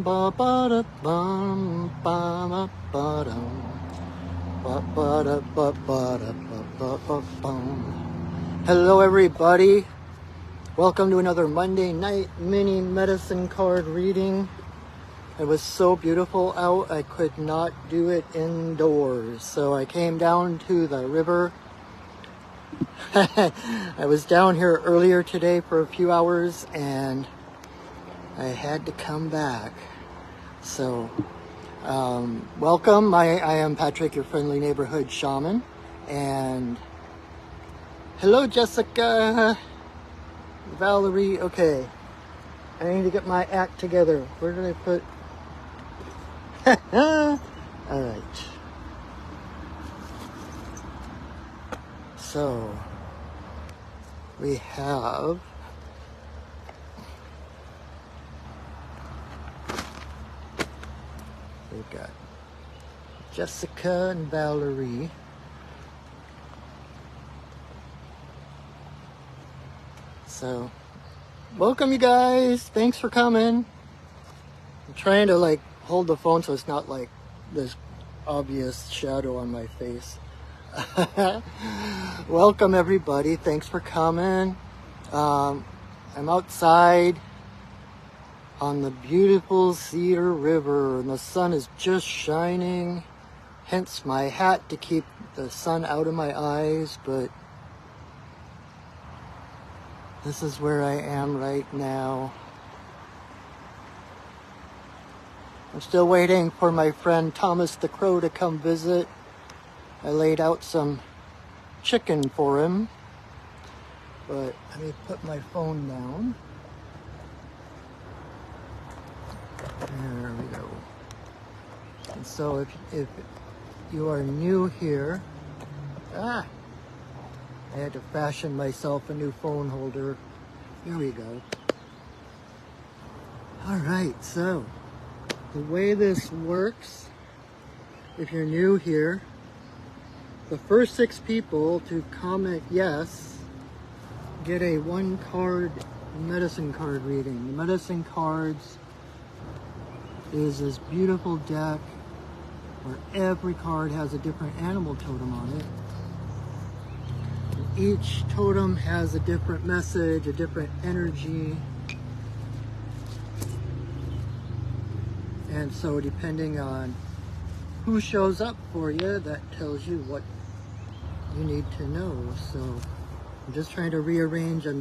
ba ba da bum ba ba ba dum ba ba da ba ba da ba ba ba bum. Hello everybody, welcome to another Monday night mini medicine card reading. It was so beautiful out, I could not do it indoors, so I came down to the river. I was down here earlier today for a few hours and I had to come back. So, welcome. I am Patrick, your friendly neighborhood shaman. And hello, Jessica, Valerie. Okay, I need to get my act together. Where did I put? All right. So, we have we've got Jessica and Valerie. So, welcome you guys. Thanks for coming. I'm trying to hold the phone so it's not like this obvious shadow on my face. Welcome everybody. Thanks for coming. I'm outside on the beautiful Cedar River and the sun is just shining, hence my hat to keep the sun out of my eyes, but this is where I am right now. I'm still waiting for my friend Thomas the Crow to come visit. I laid out some chicken for him, but let me put my phone down. There we go. And so if you are new here, I had to fashion myself a new phone holder. Here we go. All right, so the way this works, if you're new here, the first 6 people to comment yes get a 1-card medicine card reading. The medicine cards is this beautiful deck where every card has a different animal totem on it. And each totem has a different message, a different energy. And so depending on who shows up for you, that tells you what you need to know. So I'm just trying to rearrange. I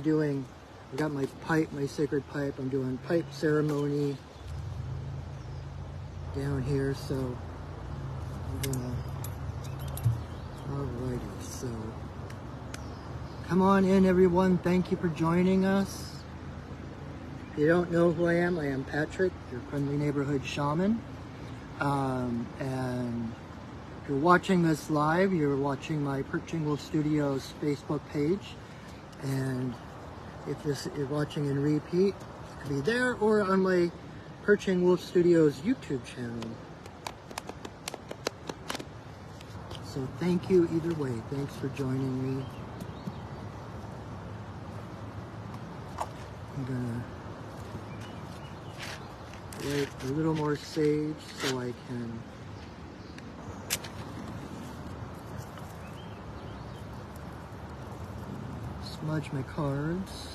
got my pipe, my sacred pipe. I'm doing pipe ceremony down here, so I'm gonna, alrighty, so come on in everyone. Thank you for joining us. If you don't know who I am Patrick, your friendly neighborhood shaman. And if you're watching this live, you're watching my Perching Wolf Studios Facebook page. And if you're watching in repeat, it could be there or on my Perching Wolf Studios YouTube channel. So thank you either way. Thanks for joining me. I'm gonna light a little more sage so I can smudge my cards.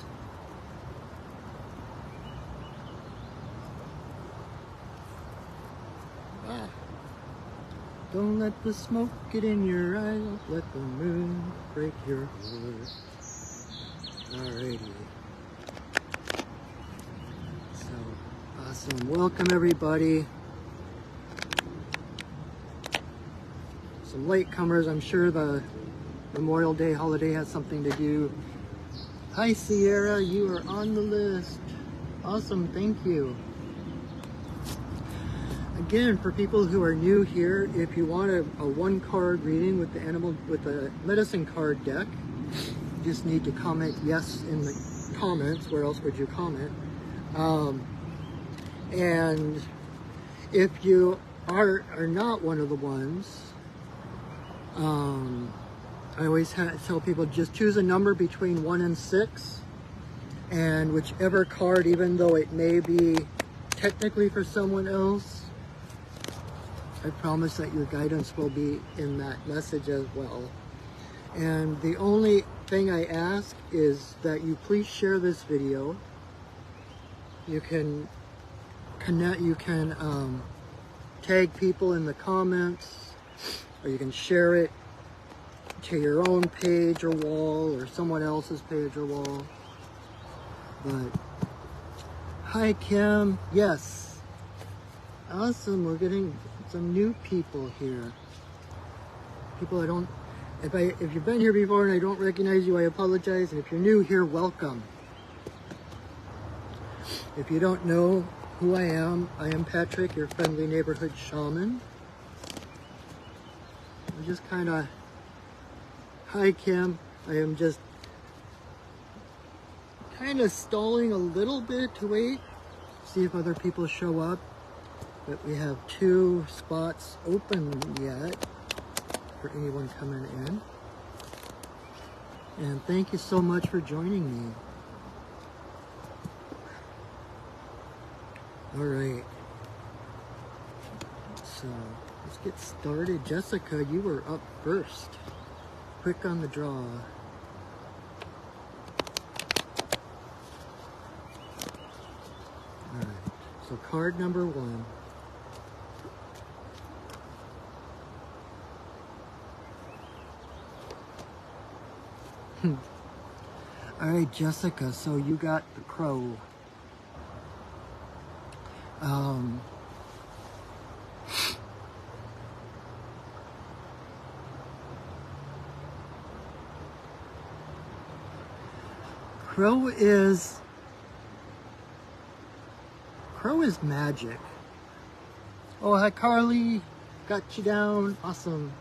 Don't let the smoke get in your eyes, let the moon break your heart. Alrighty. So, awesome. Welcome everybody. Some latecomers, I'm sure the Memorial Day holiday has something to do. Hi Sierra, you are on the list. Awesome, thank you. Again, for people who are new here, if you want a 1-card reading with the medicine card deck, you just need to comment yes in the comments. Where else would you comment? And if you are not one of the ones, I always tell people just choose a number between 1 and 6, and whichever card, even though it may be technically for someone else, I promise that your guidance will be in that message as well. And the only thing I ask is that you please share this video. You can connect, you can tag people in the comments, or you can share it to your own page or wall, or someone else's page or wall. But hi Kim, yes, awesome. We're getting some new people here. People I don't. If you've been here before and I don't recognize you, I apologize. And if you're new here, welcome. If you don't know who I am Patrick, your friendly neighborhood shaman. I'm just kind of, hi Kim, I am just kind of stalling a little bit to wait, see if other people show up. But we have 2 spots open yet for anyone coming in. And thank you so much for joining me. All right. So let's get started. Jessica, you were up first. Quick on the draw. All right. So card number 1. All right, Jessica, so you got the crow. Crow is magic. Oh, hi Carly, got you down, awesome.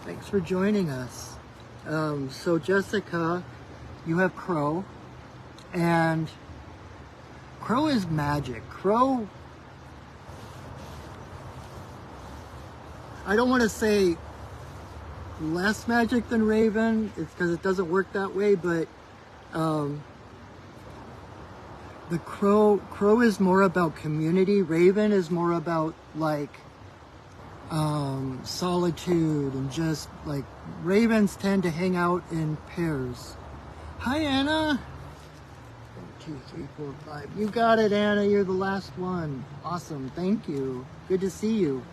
Thanks for joining us. So Jessica, you have crow, and crow is magic. Crow, I don't want to say less magic than raven, it's because it doesn't work that way, but the crow is more about community. Raven is more about like solitude, and just like ravens tend to hang out in pairs. Hi Anna. 1, 2, 3, 4, 5. You got it, Anna. You're the last one. Awesome. Thank you. Good to see you.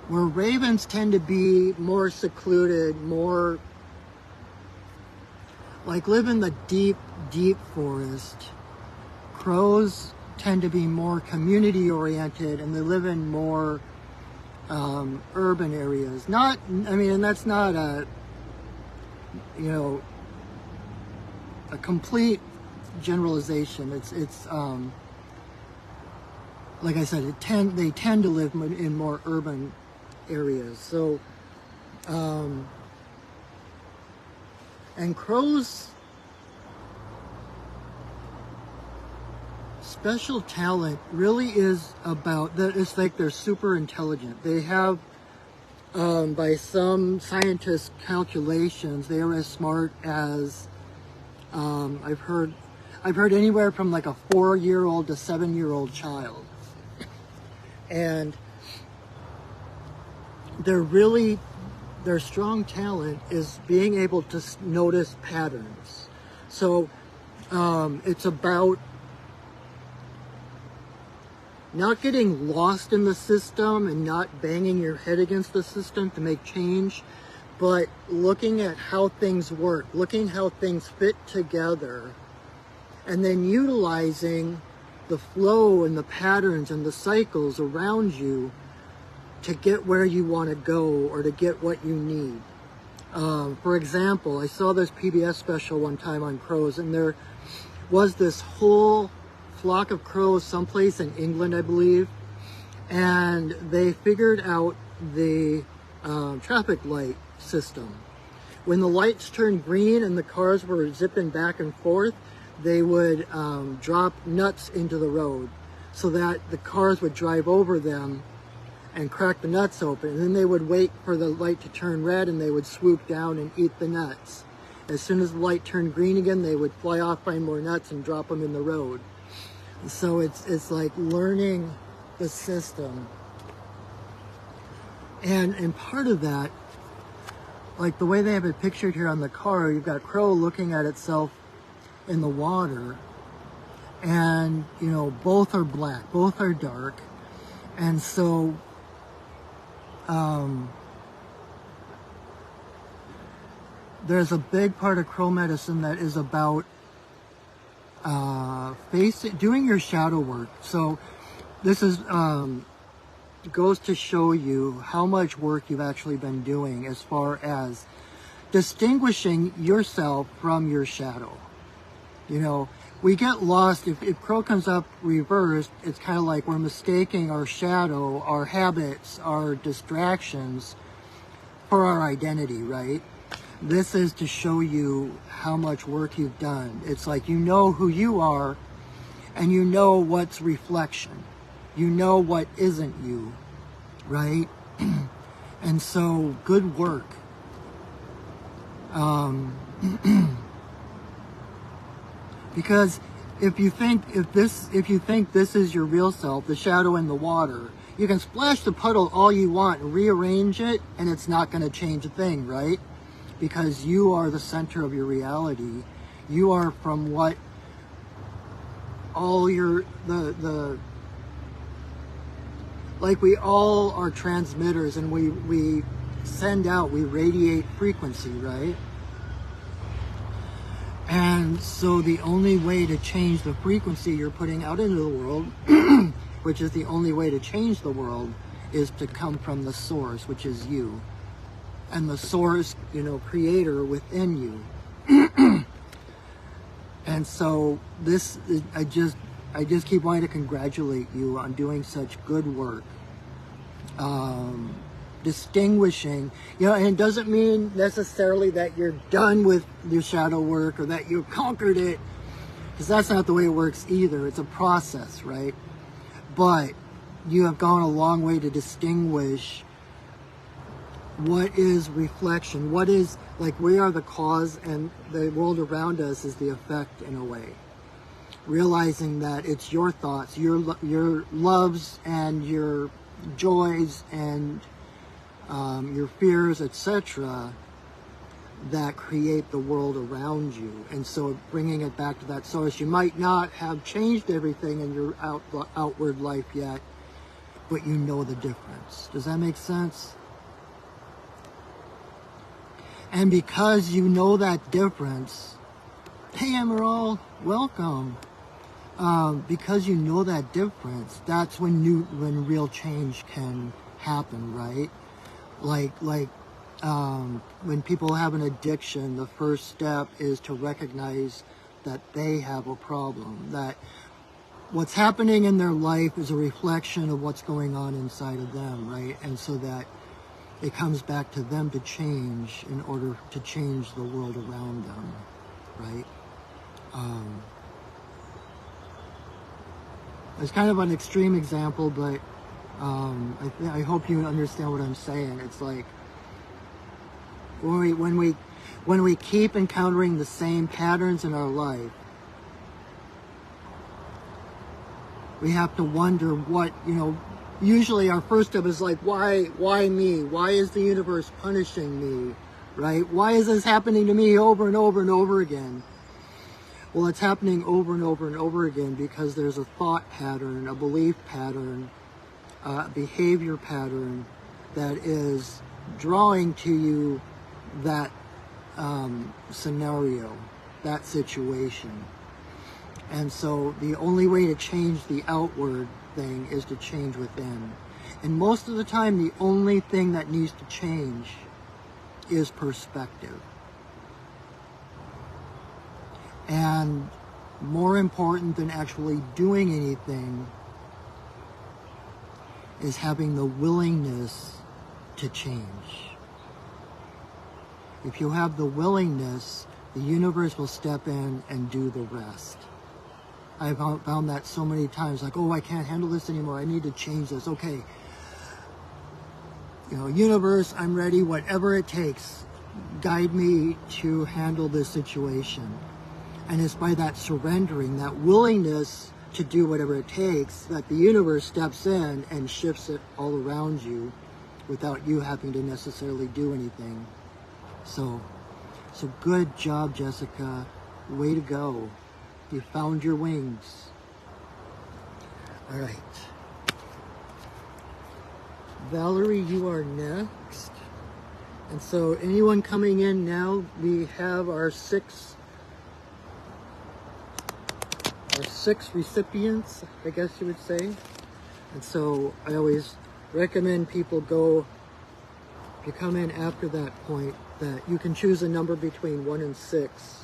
Where ravens tend to be more secluded, more like live in the deep, deep forest, crows tend to be more community oriented, and they live in more urban areas. Not, I mean, and that's not a, you know, a complete generalization. It's like I said, they tend to live in more urban areas. So, and crows' special talent really is about that. It's like they're super intelligent. They have, by some scientists' calculations, they are as smart as I've heard anywhere from like a 4-year-old to 7-year-old child. And their strong talent is being able to notice patterns. So it's about not getting lost in the system and not banging your head against the system to make change, but looking at how things work, looking how things fit together, and then utilizing the flow and the patterns and the cycles around you to get where you want to go or to get what you need. For example, I saw this PBS special one time on crows, and there was this whole flock of crows someplace in England, I believe, and they figured out the traffic light system. When the lights turned green and the cars were zipping back and forth, they would drop nuts into the road so that the cars would drive over them and crack the nuts open. And then they would wait for the light to turn red, and they would swoop down and eat the nuts. As soon as the light turned green again, they would fly off, find more nuts, and drop them in the road. So it's like learning the system. And part of that, like the way they have it pictured here on the car, you've got Crow looking at itself in the water, and you know, both are black, both are dark, and so there's a big part of Crow medicine that is about doing your shadow work. So this is goes to show you how much work you've actually been doing as far as distinguishing yourself from your shadow. You know, we get lost. If Crow comes up reversed, it's kind of like we're mistaking our shadow, our habits, our distractions for our identity, right? This is to show you how much work you've done. It's like you know who you are, and you know what's reflection. You know what isn't you, right? And so, good work. Because if you think this is your real self, the shadow in the water, you can splash the puddle all you want and rearrange it, and it's not going to change a thing, right? Because you are the center of your reality. You are from what all your like we all are transmitters, and we send out, we radiate frequency, right? And so the only way to change the frequency you're putting out into the world, which is the only way to change the world, is to come from the source, which is you. And the source, you know, creator within you. And so this is, I just keep wanting to congratulate you on doing such good work. Distinguishing, you know, and it doesn't mean necessarily that you're done with your shadow work or that you've conquered it, because that's not the way it works either. It's a process, right? But you have gone a long way to distinguish what is reflection, what is, like, we are the cause and the world around us is the effect in a way. Realizing that it's your thoughts, your loves and your joys and your fears, etc., that create the world around you. And so bringing it back to that source, you might not have changed everything in your outward life yet, but you know the difference. Does that make sense? And because you know that difference, hey Emerald, welcome. Because you know that difference, that's when real change can happen, right? Like when people have an addiction, the first step is to recognize that they have a problem, that what's happening in their life is a reflection of what's going on inside of them, right? And so that it comes back to them to change in order to change the world around them, right? It's kind of an extreme example, but I hope you understand what I'm saying. It's like when we keep encountering the same patterns in our life, we have to wonder what, you know, usually our first step is like, why me? Why is the universe punishing me, right? Why is this happening to me over and over and over again? Well, it's happening over and over and over again because there's a thought pattern, a belief pattern, a behavior pattern that is drawing to you that scenario, that situation. And so the only way to change the outward thing is to change within. And most of the time, the only thing that needs to change is perspective. And more important than actually doing anything is having the willingness to change. If you have the willingness, the universe will step in and do the rest. I've found that so many times, like, oh, I can't handle this anymore. I need to change this. Okay. You know, universe, I'm ready, whatever it takes. guide me to handle this situation. And it's by that surrendering, that willingness to do whatever it takes, that the universe steps in and shifts it all around you without you having to necessarily do anything. So good job, Jessica. Way to go. You found your wings. All right. Valerie, you are next. And so anyone coming in now, we have our six recipients, I guess you would say. And so I always recommend people go, if you come in after that point, that you can choose a number between 1 and 6.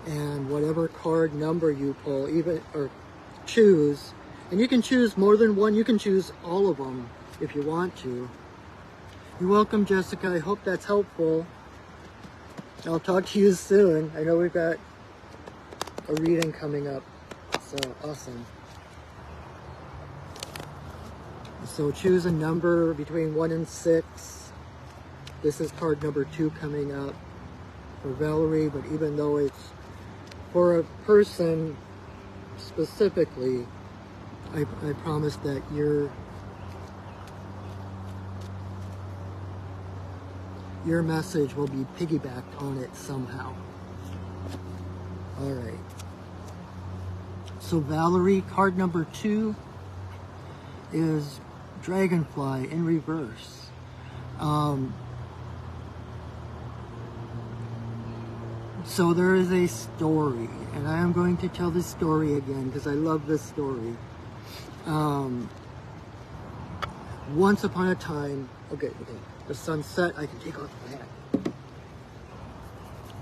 And whatever card number you pull, or choose, and you can choose more than one, you can choose all of them if you want to. You're welcome, Jessica. I hope that's helpful. I'll talk to you soon. I know we've got a reading coming up, so awesome. So choose a number between 1 and 6. This is card number 2 coming up for Valerie, but even though it's for a person specifically, I promise that your message will be piggybacked on it somehow. All right. So Valerie, card number 2 is Dragonfly in reverse. So there is a story, and I am going to tell this story again because I love this story. Once upon a time, okay, the sunset, I can take off my hat.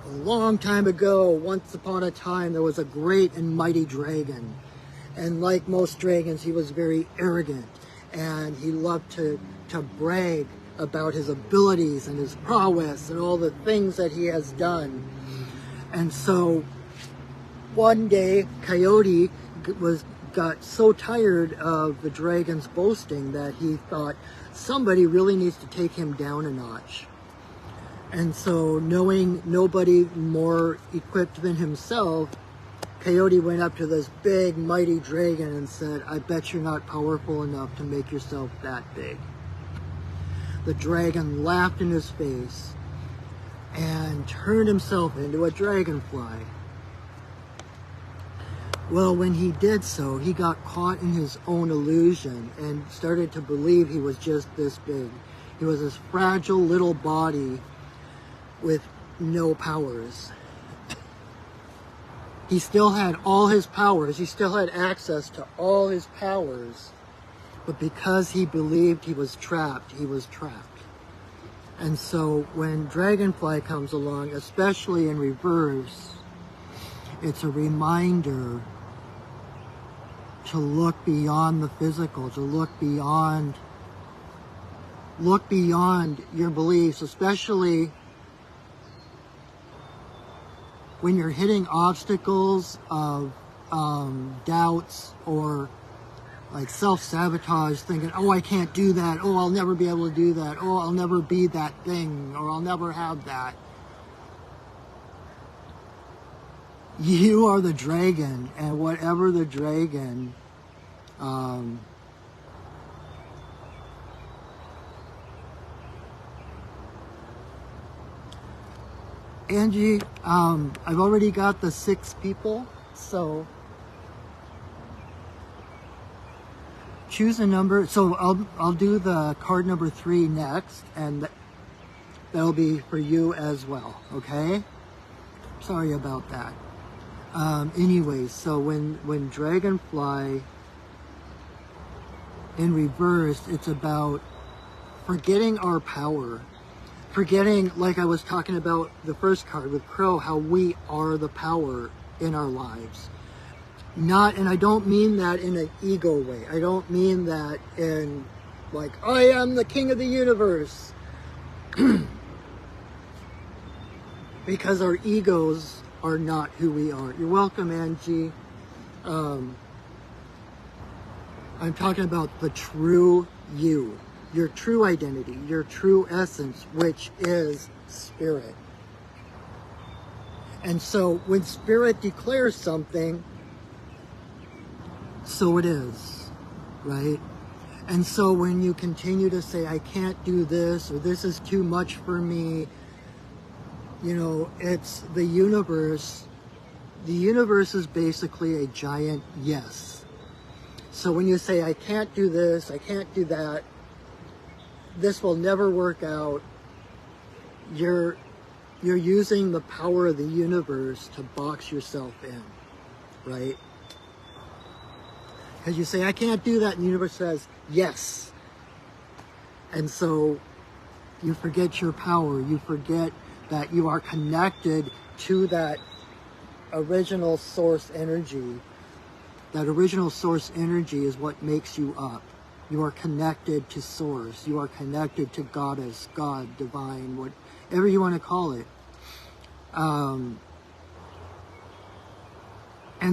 A long time ago, once upon a time, there was a great and mighty dragon. And like most dragons, he was very arrogant, and he loved to brag about his abilities and his prowess and all the things that he has done. And so one day, Coyote got so tired of the dragon's boasting that he thought somebody really needs to take him down a notch. And so, knowing nobody more equipped than himself, Coyote went up to this big, mighty dragon and said, "I bet you're not powerful enough to make yourself that big." The dragon laughed in his face and turned himself into a dragonfly. Well, when he did so, he got caught in his own illusion and started to believe he was just this big. He was this fragile little body with no powers. He still had all his powers. He still had access to all his powers. But because he believed he was trapped, he was trapped. And so when Dragonfly comes along, especially in reverse, it's a reminder to look beyond the physical, to look beyond your beliefs, especially when you're hitting obstacles of doubts or like self-sabotage, thinking, oh, I can't do that, oh, I'll never be able to do that, oh, I'll never be that thing, or I'll never have that. You are the dragon, and whatever the dragon Angie, I've already got the 6 people, so choose a number. So I'll do the card number 3 next, and that'll be for you as well, okay? Sorry about that. Anyways, so when Dragonfly in reverse, it's about forgetting our power. Forgetting, like I was talking about the first card with Crow, how we are the power in our lives. And I don't mean that in an ego way. I don't mean that in like, I am the king of the universe. Because our egos are not who we are. You're welcome, Angie. I'm talking about the true you, your true identity, your true essence, which is spirit. And so when spirit declares something, so it is, right? And so when you continue to say, I can't do this, or this is too much for me, you know, it's the universe. The universe is basically a giant yes. So when you say, I can't do this, I can't do that, this will never work out, you're using the power of the universe to box yourself in, right? Because you say, I can't do that, and the universe says, yes. And so you forget your power. You forget that you are connected to that original source energy. That original source energy is what makes you up. You are connected to source. You are connected to goddess, God, divine, whatever you want to call it. And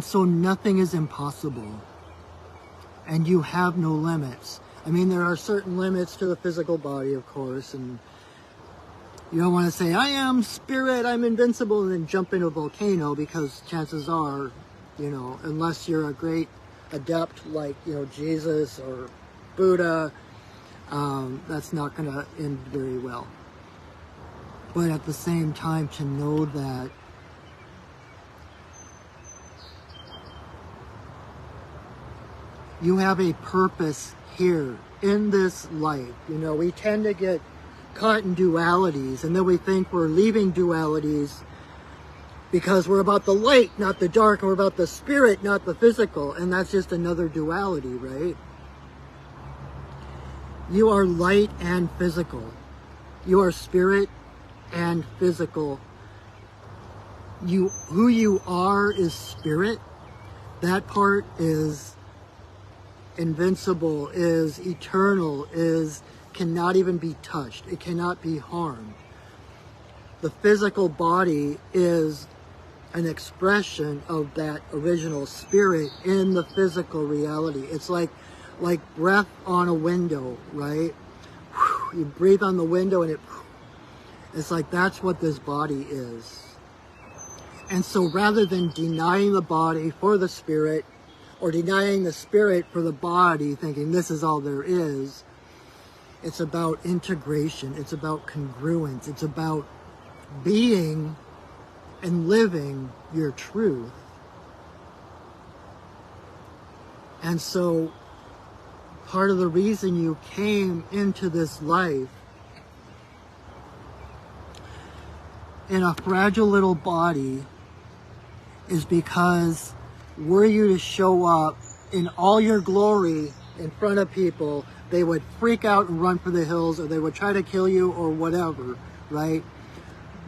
so nothing is impossible. And you have no limits. I mean, there are certain limits to the physical body, of course, and you don't want to say, I am spirit, I'm invincible, and then jump in a volcano, because chances are, you know, unless you're a great adept like, you know, Jesus or Buddha, that's not going to end very well. But at the same time, to know that you have a purpose here in this life. You know, we tend to get caught in dualities, and then we think we're leaving dualities because we're about the light, not the dark, and we're about the spirit, not the physical, and that's just another duality, right? You are light and physical. You are spirit and physical. Who you are is spirit. That part is invincible, is eternal, cannot even be touched. It cannot be harmed. The physical body is an expression of that original spirit in the physical reality. It's like breath on a window, right? You breathe on the window and it's like that's what this body is. And so rather than denying the body for the spirit, or denying the spirit for the body, thinking this is all there is, it's about integration, it's about congruence, it's about being and living your truth. And so part of the reason you came into this life in a fragile little body is because were you to show up in all your glory in front of people, they would freak out and run for the hills, or they would try to kill you or whatever, right?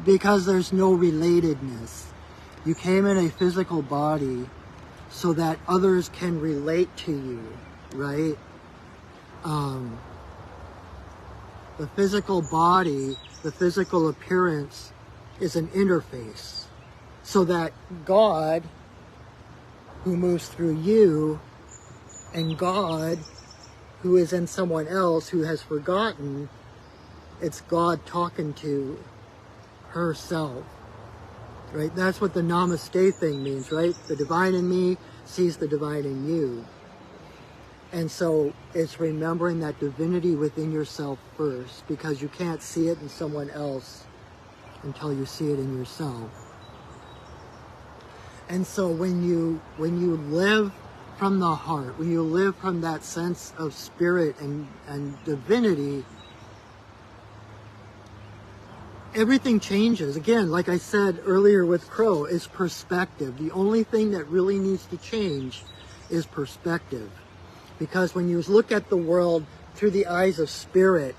Because there's no relatedness. You came in a physical body so that others can relate to you, right? The physical body, the physical appearance is an interface so that God, who moves through you, and God, who is in someone else who has forgotten, it's God talking to herself, right? That's what the namaste thing means, right? The divine in me sees the divine in you. And so it's remembering that divinity within yourself first, because you can't see it in someone else until you see it in yourself. And so when you live from the heart, when you live from that sense of spirit and divinity, everything changes. Again, like I said earlier with Crow, it's perspective. The only thing that really needs to change is perspective. Because when you look at the world through the eyes of spirit,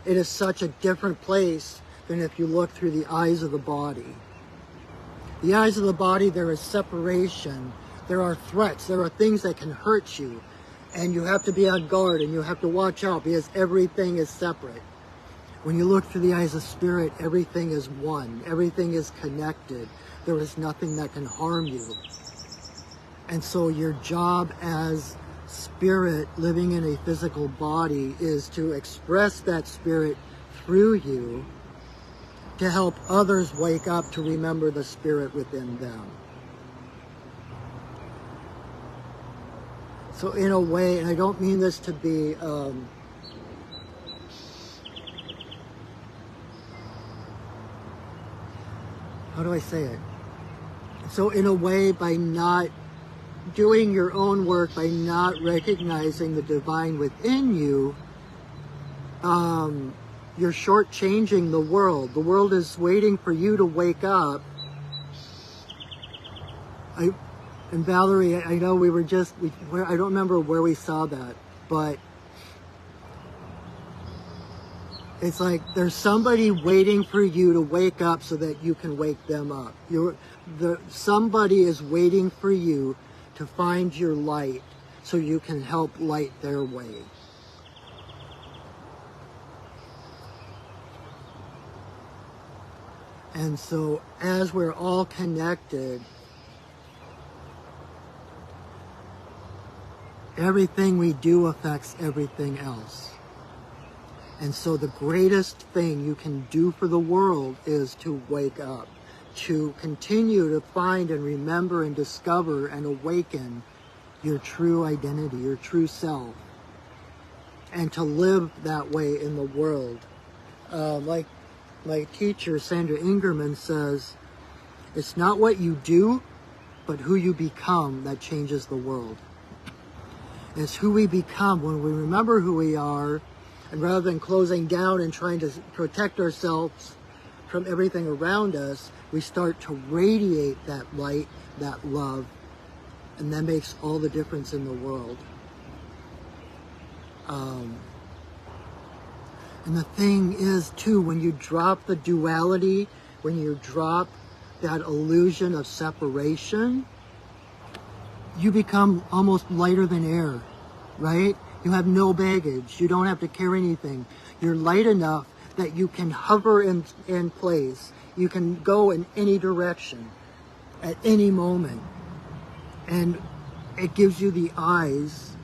it is such a different place than if you look through the eyes of the body. The eyes of the body, there is separation, there are threats, there are things that can hurt you, and you have to be on guard and you have to watch out because everything is separate. When you look through the eyes of spirit, everything is one, everything is connected. There is nothing that can harm you. And so your job as spirit living in a physical body is to express that spirit through you, to help others wake up to remember the spirit within them. So in a way, and I don't mean this to be how do I say it? So in a way, by not doing your own work, by not recognizing the divine within you, you're shortchanging the world. The world is waiting for you to wake up. And Valerie, I know we were just, I don't remember where we saw that, but it's like there's somebody waiting for you to wake up so that you can wake them up. Somebody is waiting for you to find your light so you can help light their way. And so as we're all connected, everything we do affects everything else. And so the greatest thing you can do for the world is to wake up, to continue to find and remember and discover and awaken your true identity, your true self, and to live that way in the world. Like my teacher, Sandra Ingerman, says, it's not what you do, but who you become that changes the world. It's who we become when we remember who we are, and rather than closing down and trying to protect ourselves from everything around us, we start to radiate that light, that love, and that makes all the difference in the world. And the thing is, too, when you drop the duality, when you drop that illusion of separation, you become almost lighter than air, right? You have no baggage. You don't have to carry anything. You're light enough that you can hover in place. You can go in any direction at any moment. And it gives you the eyes,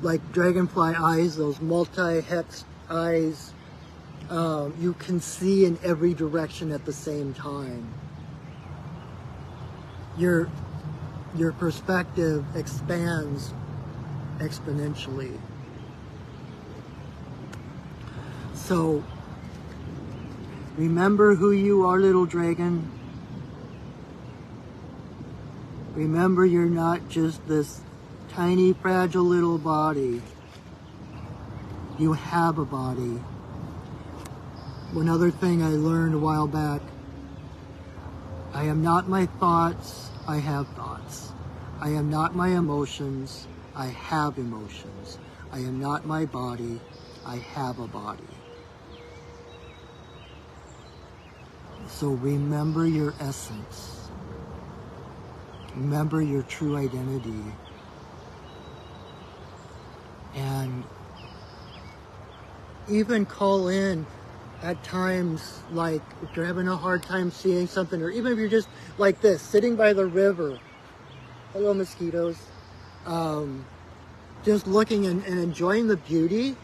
like dragonfly eyes, those multi-hexed eyes. You can see in every direction at the same time. Your perspective expands exponentially. So, remember who you are, little dragon. Remember you're not just this tiny, fragile little body. You have a body. One other thing I learned a while back, I am not my thoughts, I have thoughts. I am not my emotions, I have emotions. I am not my body, I have a body. So remember your essence. Remember your true identity. And even call in at times, like if you're having a hard time seeing something, or even if you're just like this, sitting by the river. Hello, mosquitoes. Just looking and enjoying the beauty.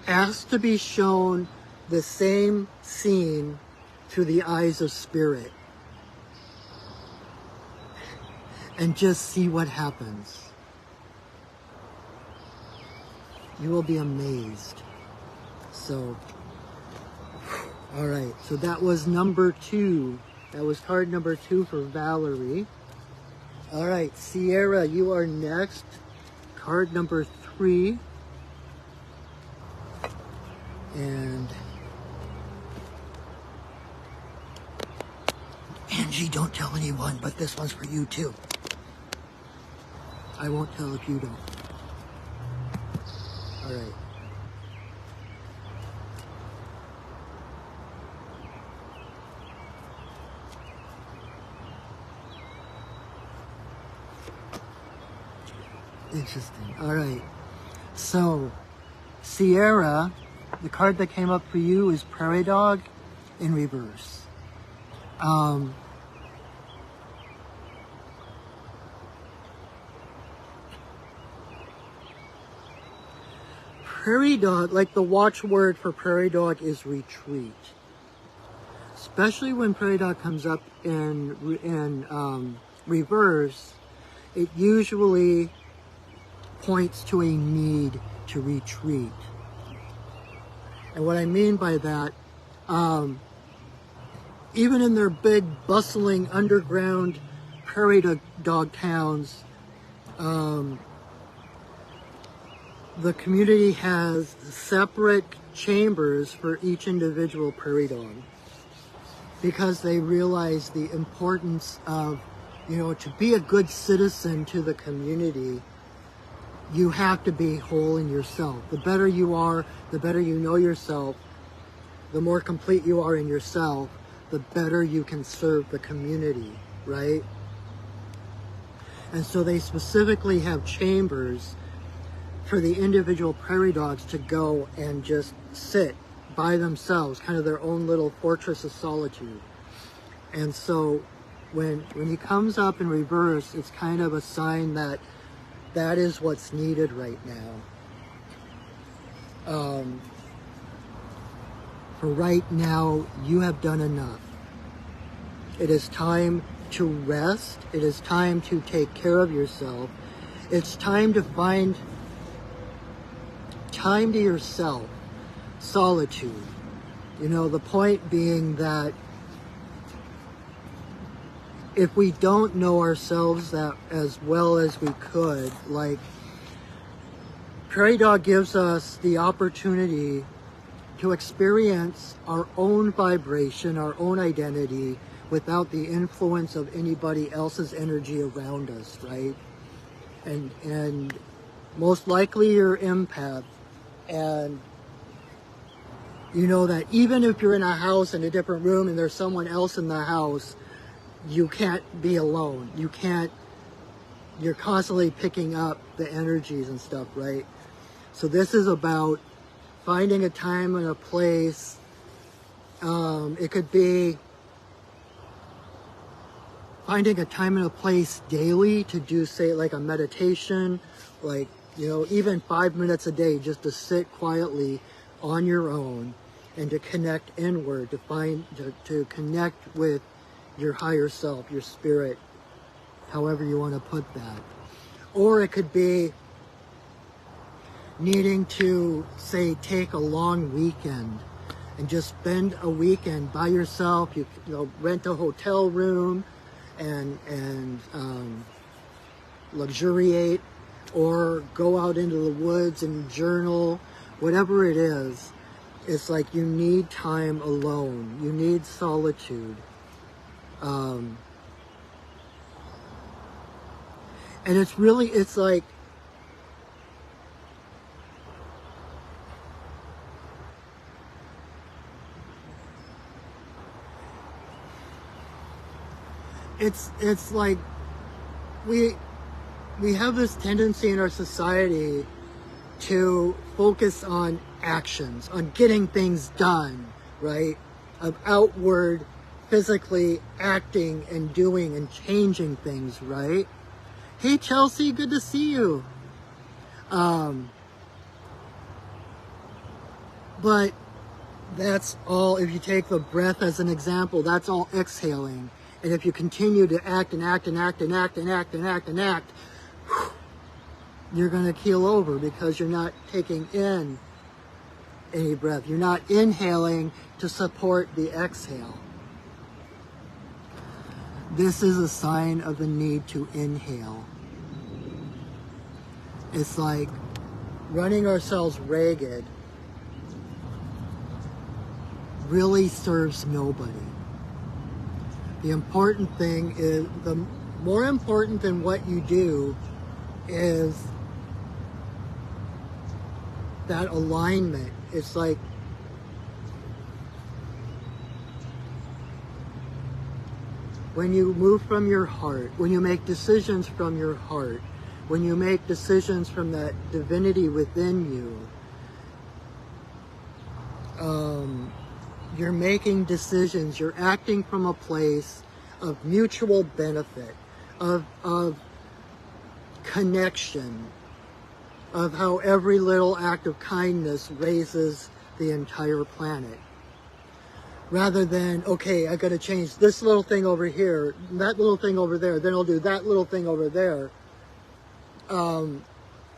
Ask to be shown the same scene through the eyes of spirit. And just see what happens. You will be amazed. So, all right. So that was number 2. That was card number 2 for Valerie. All right, Sierra, you are next. Card number 3. And Angie, don't tell anyone, but this one's for you too. I won't tell if you don't. All right. Interesting. All right. So, Sierra, the card that came up for you is Prairie Dog in reverse. Prairie dog, like the watchword for prairie dog is retreat. especially when prairie dog comes up in reverse, it usually points to a need to retreat. And what I mean by that, even in their big, bustling, underground prairie dog towns, the community has separate chambers for each individual prairie dog, because they realize the importance of, to be a good citizen to the community, you have to be whole in yourself. The better you are, the better you know yourself, the more complete you are in yourself, the better you can serve the community, right? And so they specifically have chambers for the individual prairie dogs to go and just sit by themselves, kind of their own little fortress of solitude. And so when he comes up in reverse, it's kind of a sign that that is what's needed right now. For right now, you have done enough. It is time to rest. It is time to take care of yourself. It's time to find time to yourself, solitude. The point being that if we don't know ourselves that as well as we could, like, prairie dog gives us the opportunity to experience our own vibration, our own identity, without the influence of anybody else's energy around us, right? And most likely you're empath, and you know that even if you're in a house, in a different room, and there's someone else in the house, you can't be alone. You're constantly picking up the energies and stuff, right? So this is about finding a time and a place. It could be finding a time and a place daily to do, say, like a meditation, like, even 5 minutes a day, just to sit quietly on your own and to connect inward, to connect with your higher self, your spirit, however you want to put that. Or it could be needing to, say, take a long weekend and just spend a weekend by yourself. You rent a hotel room and luxuriate, or go out into the woods and journal, whatever it is. It's like you need time alone. You need solitude. And it's like, it's like we have this tendency in our society to focus on actions, on getting things done, right? Of outward, physically acting and doing and changing things, right? Hey, Chelsea, good to see you. But that's all, if you take the breath as an example, that's all exhaling. And if you continue to act and act and act and act and act and act and act, you're going to keel over, because you're not taking in any breath. You're not inhaling to support the exhale. This is a sign of the need to inhale. It's like running ourselves ragged really serves nobody. The important thing is, the more important than what you do is that alignment. It's like when you move from your heart, when you make decisions from your heart, when you make decisions from that divinity within you, you're making decisions, you're acting from a place of mutual benefit, of connection, of how every little act of kindness raises the entire planet. rather than, okay, I got to change this little thing over here, that little thing over there, then I'll do that little thing over there.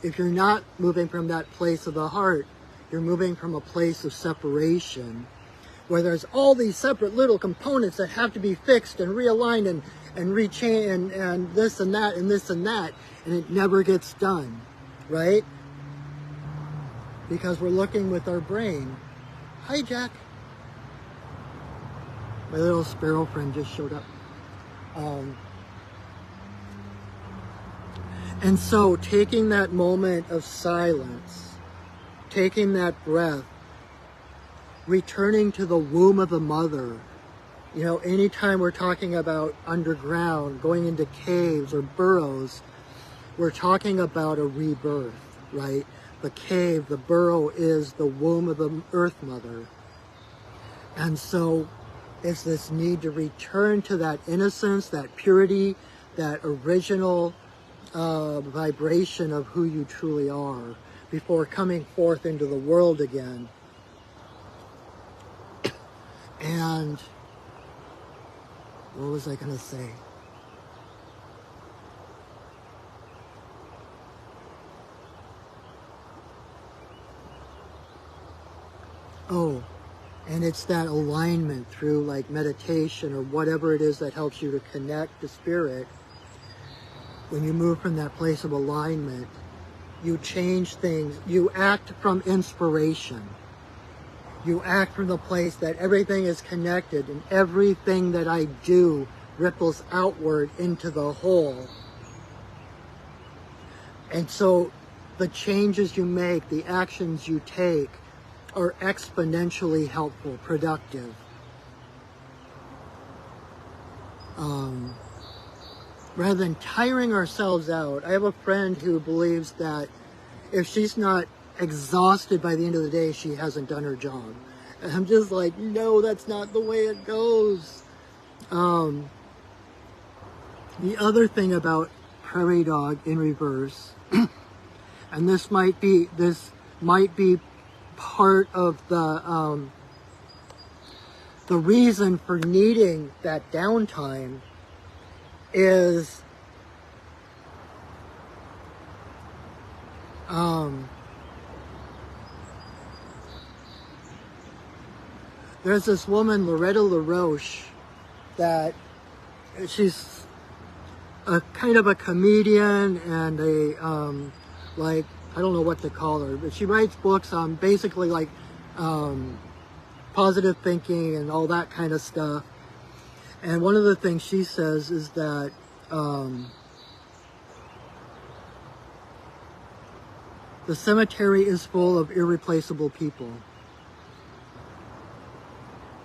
If you're not moving from that place of the heart, you're moving from a place of separation, where there's all these separate little components that have to be fixed and realigned and rechained and this and that and this and that, and it never gets done, right? Because we're looking with our brain. Hi, Jack. My little sparrow friend just showed up. And so taking that moment of silence, taking that breath, returning to the womb of the mother. You know, anytime we're talking about underground, going into caves or burrows, we're talking about a rebirth, right? The cave, the burrow is the womb of the earth mother. And so it's this need to return to that innocence, that purity, that original vibration of who you truly are before coming forth into the world again. And what was I going to say? Oh, and it's that alignment through like meditation or whatever it is that helps you to connect to spirit. When you move from that place of alignment, you change things. You act from inspiration. You act from the place that everything is connected and everything that I do ripples outward into the whole. And so the changes you make, the actions you take are exponentially helpful, productive. Rather than tiring ourselves out, I have a friend who believes that if she's not exhausted by the end of the day, she hasn't done her job. And I'm just like, no, that's not the way it goes. The other thing about prairie dog in reverse, and this might be part of the reason for needing that downtime is there's this woman, Loretta LaRoche, that she's a kind of a comedian and a like, I don't know what to call her, but she writes books on basically like positive thinking and all that kind of stuff. And one of the things she says is that the cemetery is full of irreplaceable people.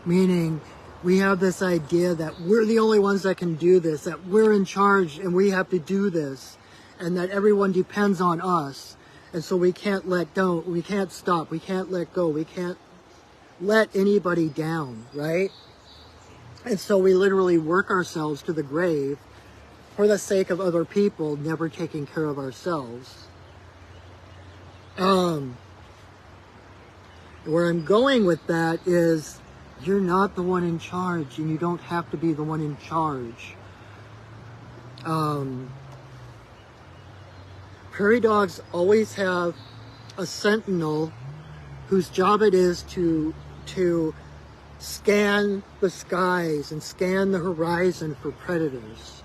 Meaning, we have this idea that we're the only ones that can do this, that we're in charge and we have to do this, and that everyone depends on us. And so we can't let go, we can't stop, we can't let go, we can't let anybody down, right? And so we literally work ourselves to the grave for the sake of other people, never taking care of ourselves. Where I'm going with that is, you're not the one in charge, and you don't have to be the one in charge. Prairie dogs always have a sentinel whose job it is to scan the skies and scan the horizon for predators.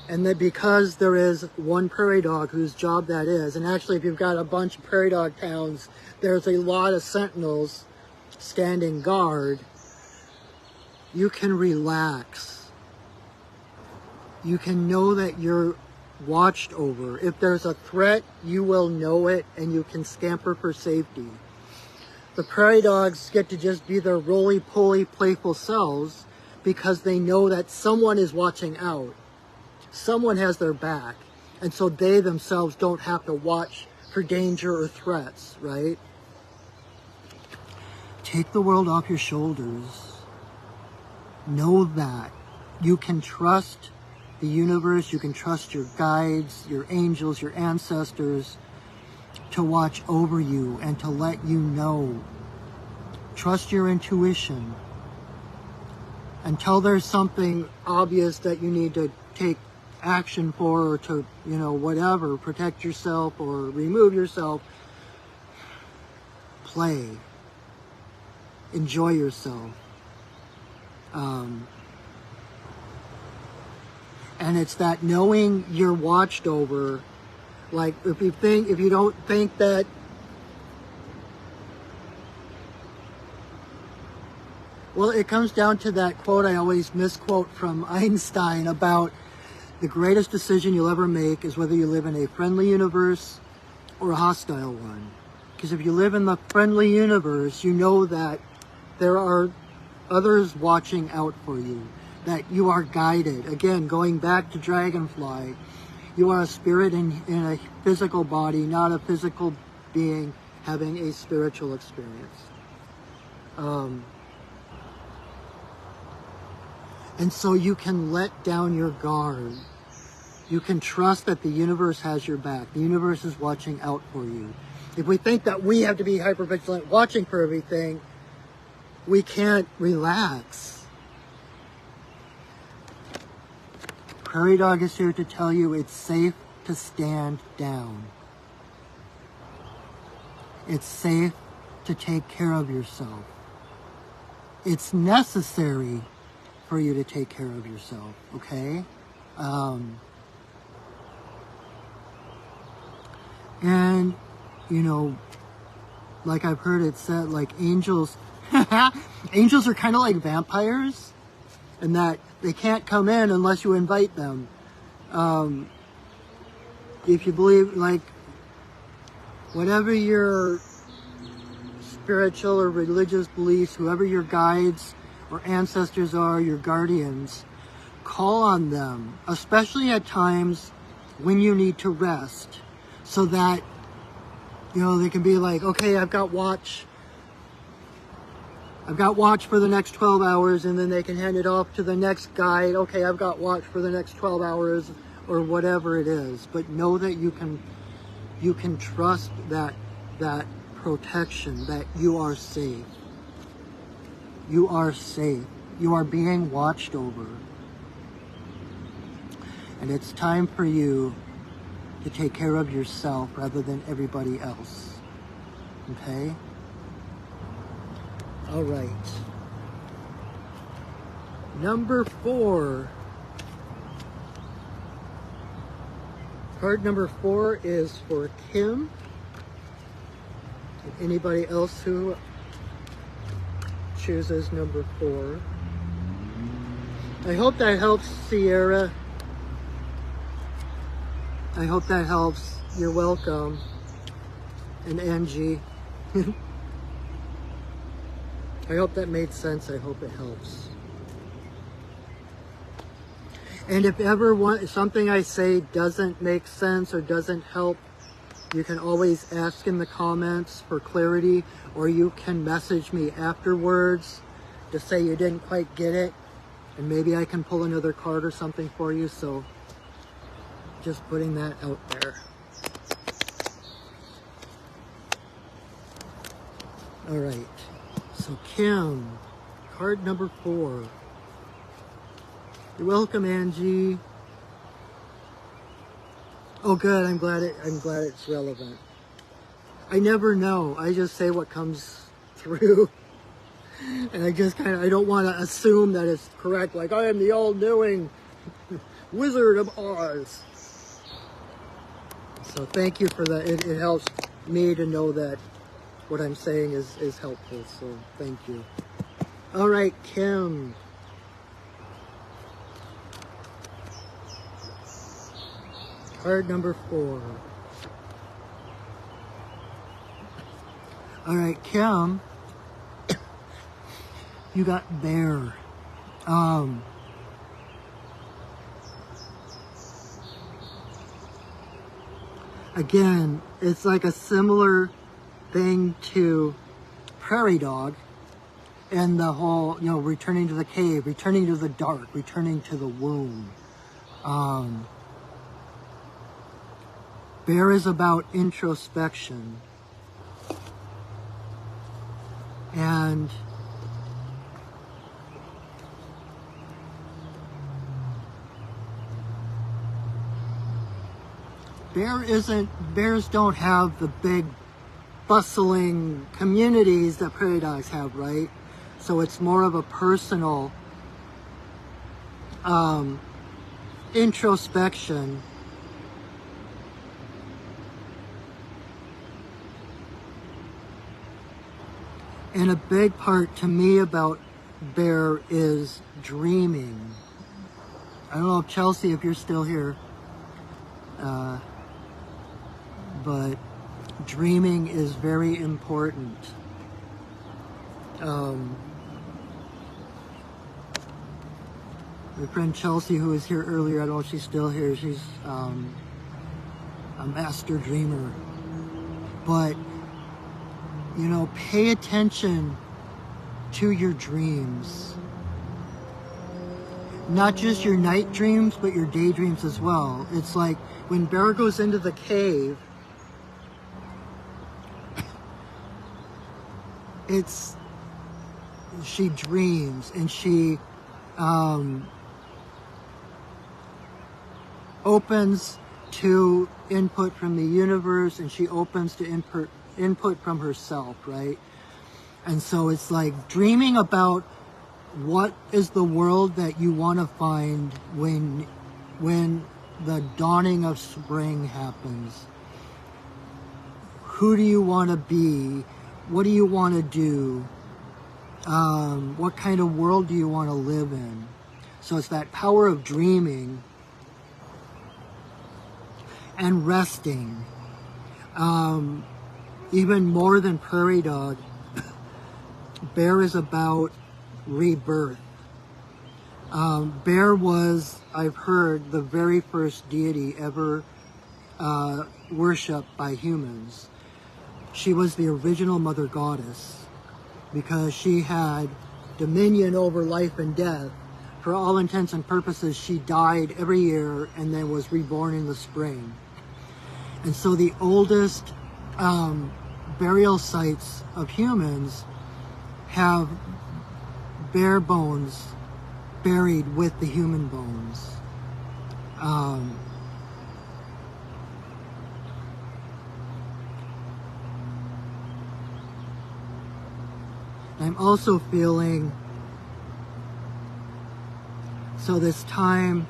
And that because there is one prairie dog whose job that is, and actually if you've got a bunch of prairie dog towns, there's a lot of sentinels standing guard, you can relax. You can know that you're watched over. If there's a threat, you will know it and you can scamper for safety. The prairie dogs get to just be their roly-poly, playful selves because they know that someone is watching out. Someone has their back. And so they themselves don't have to watch for danger or threats, right? Take the world off your shoulders. Know that you can trust the universe, you can trust your guides, your angels, your ancestors to watch over you and to let you know Trust your intuition. Until there's something obvious that you need to take action for, or to, you know, whatever, protect yourself or remove yourself, play. Enjoy yourself. And it's that knowing you're watched over. Like, if you don't think that, well, it comes down to that quote I always misquote from Einstein about the greatest decision you'll ever make is whether you live in a friendly universe or a hostile one. Because if you live in the friendly universe, you know that there are others watching out for you, that you are guided. Again, going back to Dragonfly, you are a spirit in a physical body, not a physical being having a spiritual experience. And so you can let down your guard. You can trust that the universe has your back. The universe is watching out for you. If we think that we have to be hypervigilant, watching for everything, we can't relax. Prairie Dog is here to tell you it's safe to stand down. It's safe to take care of yourself. It's necessary for you to take care of yourself, okay? And, you know, like I've heard it said, like angels, angels are kind of like vampires, and that they can't come in unless you invite them. If you believe, like, whatever your spiritual or religious beliefs, whoever your guides or ancestors are, your guardians, call on them, especially at times when you need to rest, so that, you know, they can be like, okay, I've got watch for the next 12 hours, and then they can hand it off to the next guide. Okay, I've got watch for the next 12 hours, or whatever it is. But know that you can trust that protection, that you are safe. You are safe. You are being watched over. And it's time for you to take care of yourself rather than everybody else. Okay? All right. Number 4. Card number 4 is for Kim. And anybody else who chooses number 4. I hope that helps, Sierra. I hope that helps. You're welcome. And Angie. I hope that made sense. I hope it helps. And if ever something I say doesn't make sense or doesn't help, you can always ask in the comments for clarity, or you can message me afterwards to say you didn't quite get it, and maybe I can pull another card or something for you. So just putting that out there. All right. So Kim, card number 4. You're welcome, Angie. Oh, good. I'm glad it's relevant. I never know. I just say what comes through, and I don't want to assume that it's correct. Like, I am the all-knowing Wizard of Oz. So thank you for that. It helps me to know that what I'm saying is helpful. So thank you. All right, Kim. Card number 4. All right, Kim, you got Bear. Again, it's like a similar thing to Prairie Dog and the whole, you know, returning to the cave, returning to the dark, returning to the womb. Bear is about introspection. And bears don't have the big bustling communities that prairie dogs have, right? So it's more of a personal introspection. And a big part to me about bear is dreaming. I don't know, Chelsea, if you're still here, but dreaming is very important. My friend Chelsea, who was here earlier, I don't know if she's still here, she's a master dreamer. But, you know, pay attention to your dreams. Not just your night dreams, but your daydreams as well. It's like when Bear goes into the cave, she dreams, and she opens to input from the universe, and she opens to input from herself, right? And so it's like dreaming about what is the world that you want to find when the dawning of spring happens. Who do you want to be? What do you want to do? What kind of world do you want to live in? So it's that power of dreaming and resting. Even more than prairie dog, bear is about rebirth. Bear was, I've heard, the very first deity ever worshipped by humans. She was the original mother goddess because she had dominion over life and death. For all intents and purposes, she died every year and then was reborn in the spring. And so the oldest burial sites of humans have bear bones buried with the human bones. I'm also feeling, so this time,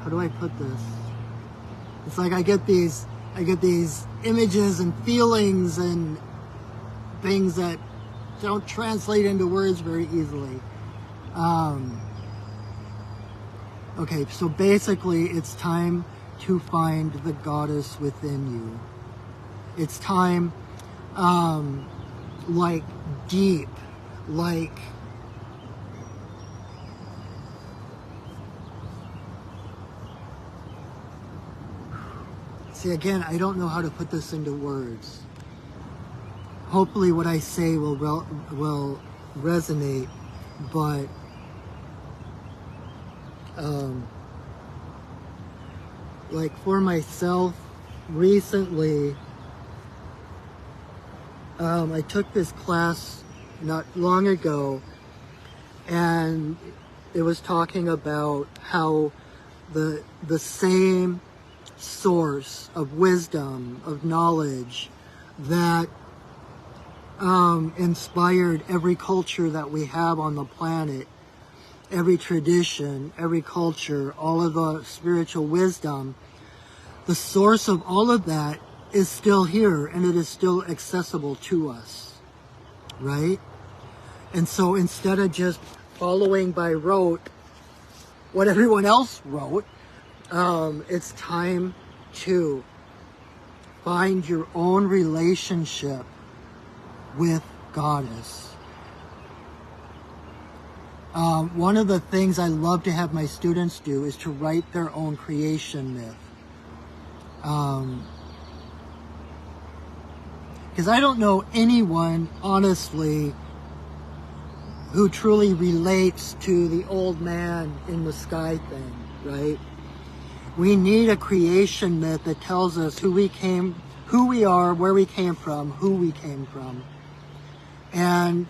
how do I put this? It's like I get these images and feelings and things that don't translate into words very easily. Okay, so basically it's time to find the goddess within you. It's time, like deep, like see, again, I don't know how to put this into words. Hopefully what I say will resonate, but like for myself, recently, I took this class not long ago, and it was talking about how the same source of wisdom, of knowledge that inspired every culture that we have on the planet, every tradition, every culture, all of the spiritual wisdom, the source of all of that is still here, and it is still accessible to us, right? And so instead of just following by rote what everyone else wrote, it's time to find your own relationship with Goddess. One of the things I love to have my students do is to write their own creation myth. Because I don't know anyone, honestly, who truly relates to the old man in the sky thing, right? We need a creation myth that tells us who we came who we are, where we came from, who we came from. And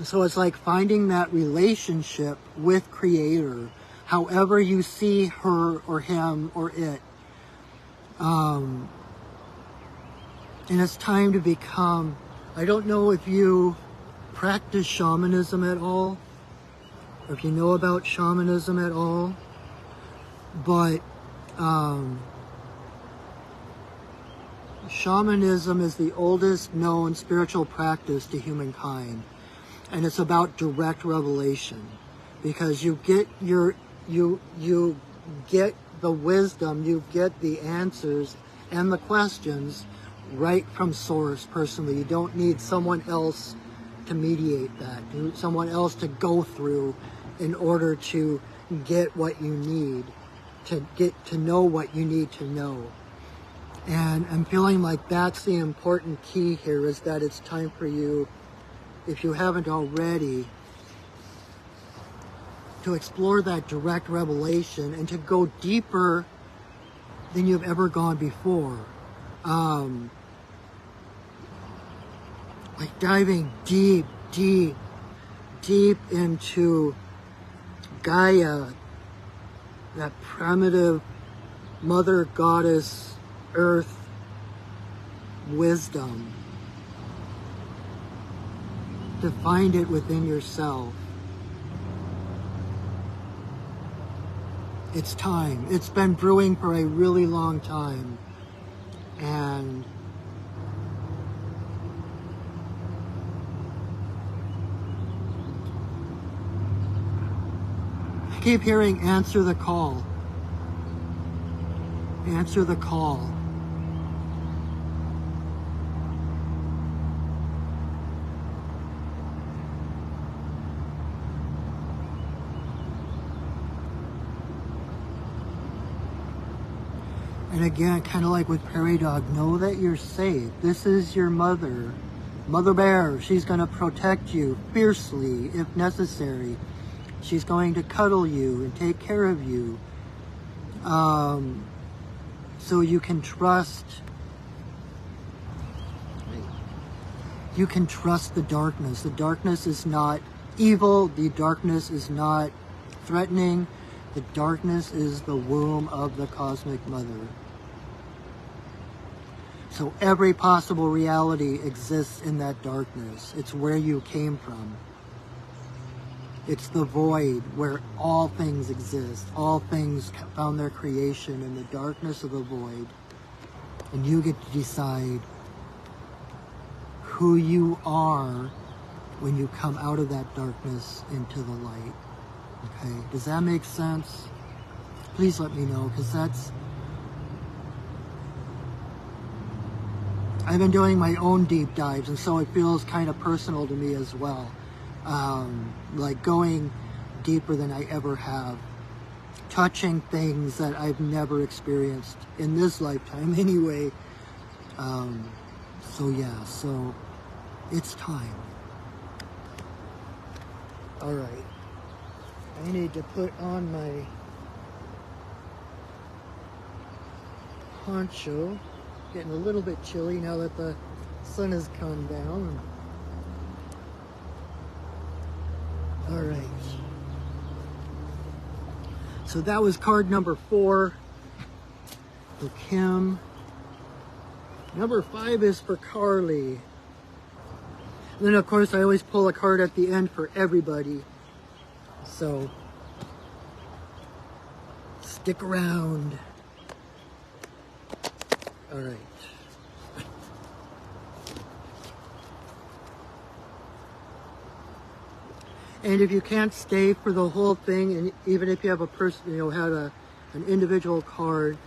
so it's like finding that relationship with Creator, however you see her or him or it. And it's time to become, I don't know if you practice shamanism at all, or if you know about shamanism at all, but shamanism is the oldest known spiritual practice to humankind, and it's about direct revelation, because you get you get the wisdom, you get the answers and the questions right from source personally. You don't need someone else to mediate that, someone else to go through in order to get what you need, to get to know what you need to know. And I'm feeling like that's the important key here, is that it's time for you, if you haven't already, to explore that direct revelation and to go deeper than you've ever gone before. Like diving deep into Gaia, that primitive mother goddess earth wisdom, to find it within yourself. It's time. It's been brewing for a really long time, and I keep hearing answer the call. Answer the call. And again, kind of like with Prairie Dog, know that you're safe. This is your mother. Mother Bear. She's going to protect you fiercely if necessary. She's going to cuddle you and take care of you. So you can trust. You can trust the darkness. The darkness is not evil. The darkness is not threatening. The darkness is the womb of the Cosmic Mother. So every possible reality exists in that darkness. It's where you came from. It's the void where all things exist. All things found their creation in the darkness of the void. And you get to decide who you are when you come out of that darkness into the light. Okay, does that make sense? Please let me know, because I've been doing my own deep dives, and so it feels kind of personal to me as well. Like going deeper than I ever have. Touching things that I've never experienced in this lifetime anyway. So yeah, so it's time. All right. I need to put on my poncho. Getting a little bit chilly now that the sun has come down. All right. So that was card number 4 for Kim. Number 5 is for Carly. And then of course I always pull a card at the end for everybody. So stick around. All right. And if you can't stay for the whole thing, and even if you have a person, had an individual card,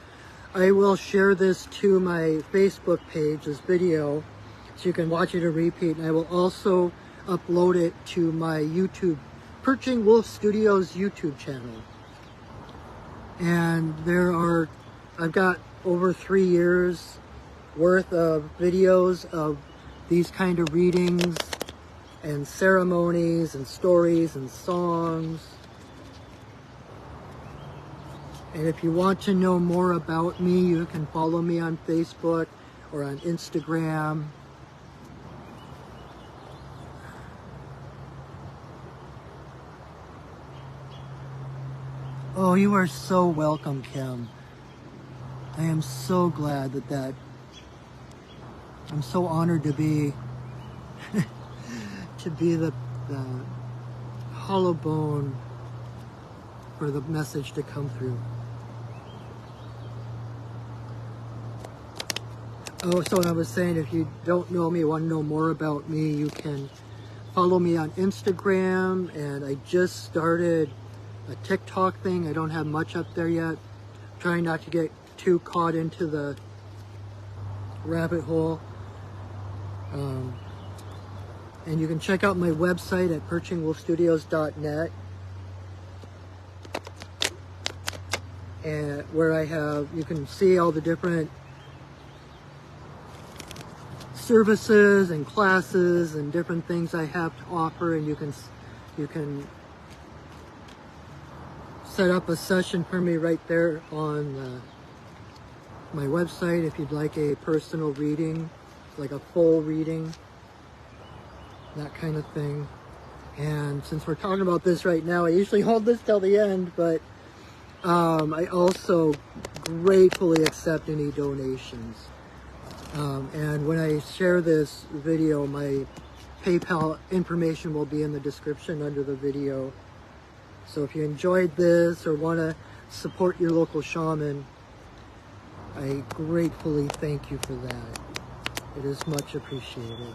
I will share this to my Facebook page, this video, so you can watch it and repeat. And I will also upload it to my YouTube, Perching Wolf Studios YouTube channel. And I've got over 3 years worth of videos of these kind of readings and ceremonies and stories and songs. And if you want to know more about me, you can follow me on Facebook or on Instagram. Oh, you are so welcome, Kim. I am so glad I'm so honored to be the hollow bone for the message to come through. Oh, so I was saying, if you don't know me, want to know more about me, you can follow me on Instagram, and I just started a TikTok thing. I don't have much up there yet. Trying not to get too caught into the rabbit hole. And you can check out my website at perchingwolfstudios.net, and where you can see all the different services and classes and different things I have to offer, and you can set up a session for me right there on my website if you'd like a personal reading, like a full reading, that kind of thing. And since we're talking about this right now, I usually hold this till the end, but I also gratefully accept any donations. And when I share this video, my PayPal information will be in the description under the video. So if you enjoyed this or want to support your local shaman, I gratefully thank you for that. It is much appreciated.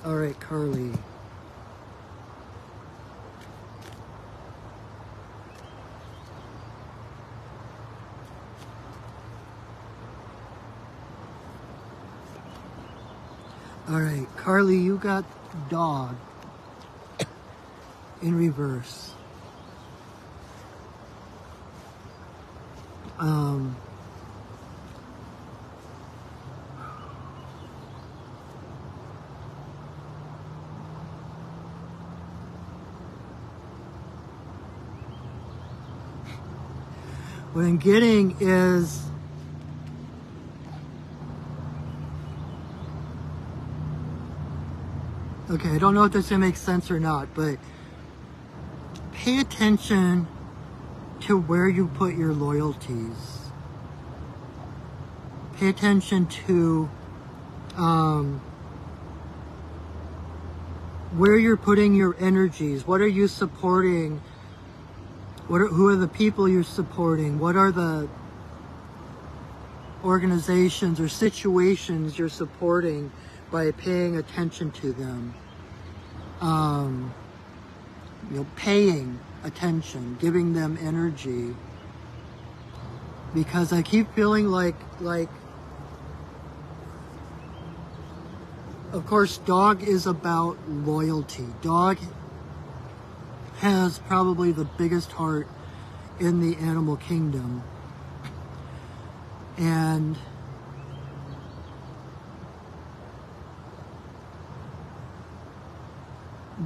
All right, Carly. All right, Carly, you got dog in reverse. What I'm getting is okay, I don't know if this makes sense or not, but pay attention to where you put your loyalties. Pay attention to where you're putting your energies. What are you supporting? Who are the people you're supporting? What are the organizations or situations you're supporting by paying attention to them? Paying attention, giving them energy. Because I keep feeling like, of course, dog is about loyalty. Dog has probably the biggest heart in the animal kingdom. And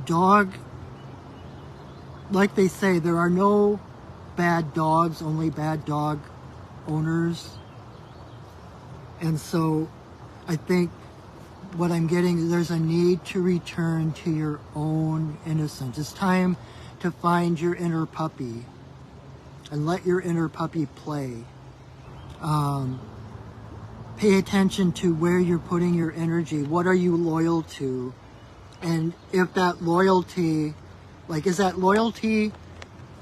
dog, like they say, there are no bad dogs, only bad dog owners. And so I think what I'm getting is there's a need to return to your own innocence. It's time to find your inner puppy and let your inner puppy play. Pay attention to where you're putting your energy. What are you loyal to? And if that loyalty, is that loyalty,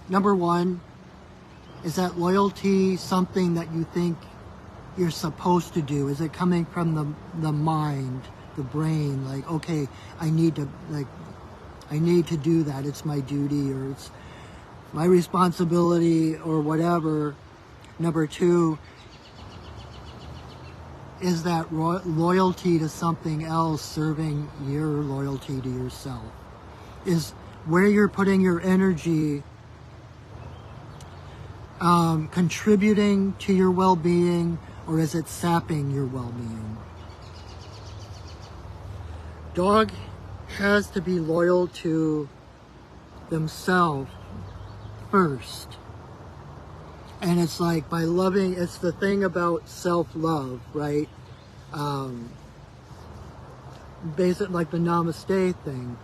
number one, is that loyalty something that you think you're supposed to do? Is it coming from the mind, the brain? Okay, I need to do that. It's my duty, or it's my responsibility, or whatever. Number two, is that loyalty to something else serving your loyalty to yourself? Is where you're putting your energy contributing to your well-being, or is it sapping your well-being? Dog has to be loyal to themselves first. And it's like by loving, it's the thing about self-love, right? Basically like the namaste thing.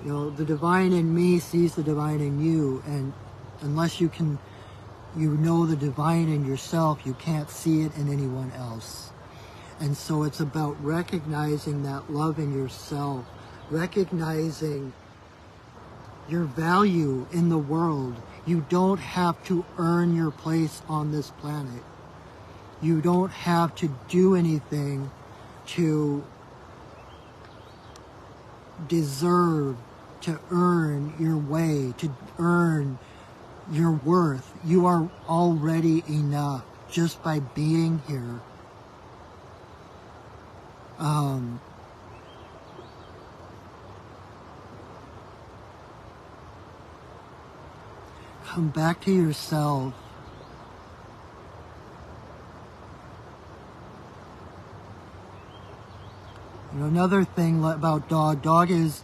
You know, the divine in me sees the divine in you, and unless you know the divine in yourself, you can't see it in anyone else. And so it's about recognizing that love in yourself, recognizing your value in the world. You don't have to earn your place on this planet. You don't have to do anything to deserve, to earn your way, to earn your worth. You are already enough just by being here. Come back to yourself. You know, another thing about dog is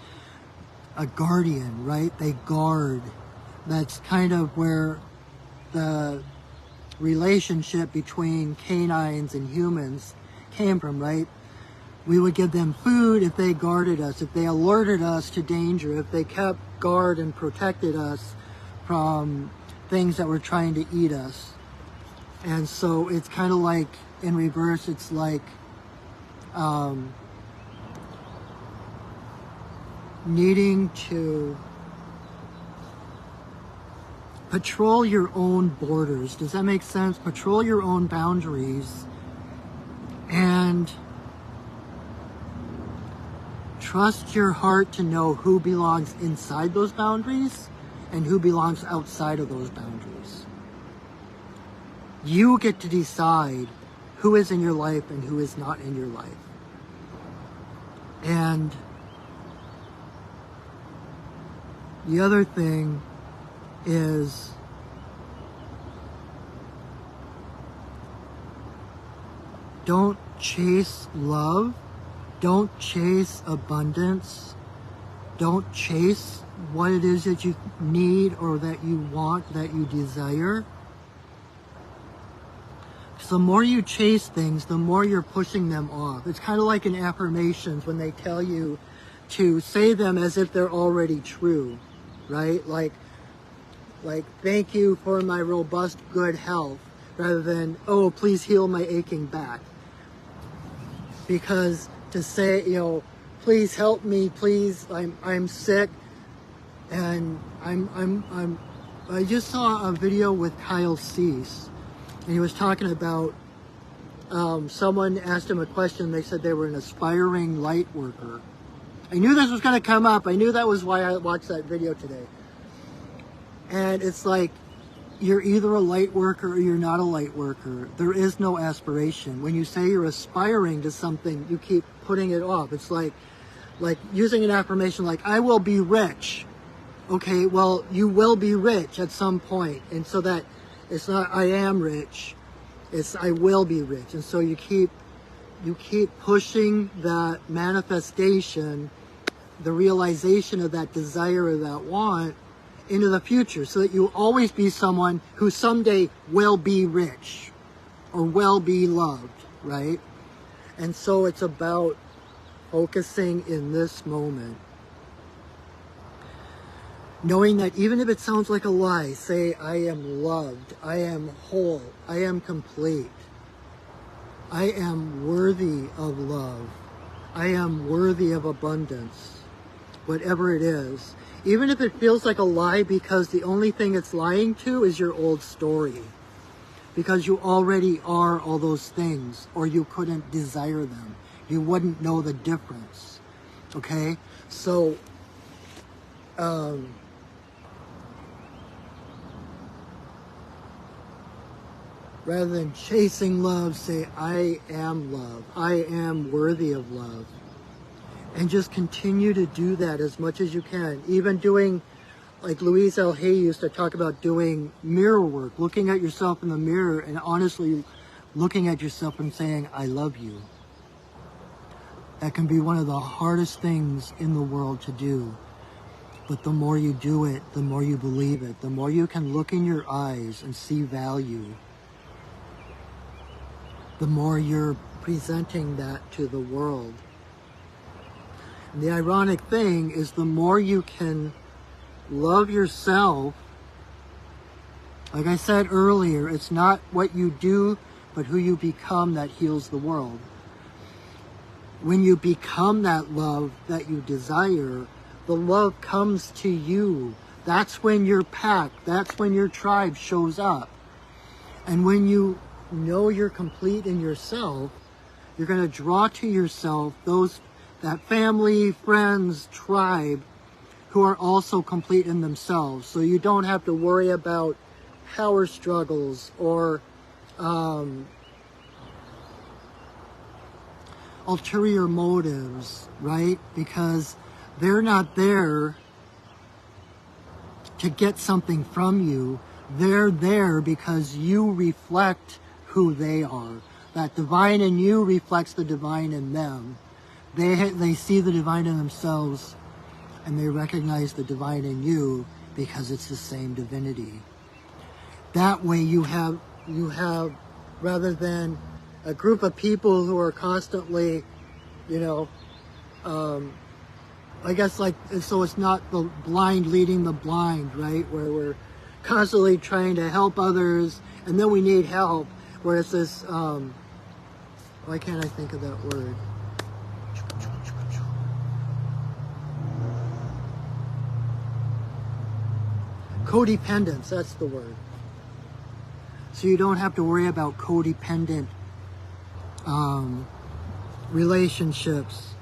a guardian, right? They guard. That's kind of where the relationship between canines and humans came from, right? We would give them food if they guarded us, if they alerted us to danger, if they kept guard and protected us from things that were trying to eat us. And so it's kind of like, in reverse, it's like needing to patrol your own borders. Does that make sense? Patrol your own boundaries and trust your heart to know who belongs inside those boundaries and who belongs outside of those boundaries. You get to decide who is in your life and who is not in your life. And the other thing is don't chase love, don't chase abundance, don't chase what it is that you need or that you want, that you desire. So the more you chase things, the more you're pushing them off. It's kind of like in affirmations when they tell you to say them as if they're already true, right? Like thank you for my robust good health, rather than, oh, please heal my aching back. Because to say, you know, please help me, please, I'm sick, and I just saw a video with Kyle Cease, and he was talking about someone asked him a question. They said they were an aspiring light worker. I knew this was going to come up. I knew that was why I watched that video today. And it's like, you're either a light worker or you're not a light worker. There is no aspiration. When you say you're aspiring to something, you keep putting it off. It's like using an affirmation like, I will be rich. Okay, well, you will be rich at some point. And so that it's not I am rich, it's I will be rich. And so you keep pushing that manifestation, the realization of that desire or that want into the future, so that you'll always be someone who someday will be rich or will be loved, right? And so it's about focusing in this moment. Knowing that even if it sounds like a lie, say, I am loved, I am whole, I am complete, I am worthy of love, I am worthy of abundance, whatever it is. Even if it feels like a lie, because the only thing it's lying to is your old story. Because you already are all those things, or you couldn't desire them. You wouldn't know the difference. Okay? So, rather than chasing love, say, I am love. I am worthy of love. And just continue to do that as much as you can. Even doing, like Louise L. Hay used to talk about, doing mirror work, looking at yourself in the mirror and honestly looking at yourself and saying, I love you. That can be one of the hardest things in the world to do. But the more you do it, the more you believe it, the more you can look in your eyes and see value, the more you're presenting that to the world. And the ironic thing is, the more you can love yourself, like I said earlier, it's not what you do, but who you become that heals the world. When you become that love that you desire, the love comes to you. That's when your pack, that's when your tribe shows up. And when you know you're complete in yourself, you're going to draw to yourself that family, friends, tribe who are also complete in themselves. So you don't have to worry about power struggles or ulterior motives, right? Because they're not there to get something from you. They're there because you reflect who they are. That divine in you reflects the divine in them. They see the divine in themselves, and they recognize the divine in you because it's the same divinity. That way you have, rather than a group of people who are constantly, I guess so it's not the blind leading the blind, right? Where we're constantly trying to help others and then we need help. Where it's this, why can't I think of that word? Codependence, that's the word. So you don't have to worry about codependent relationships,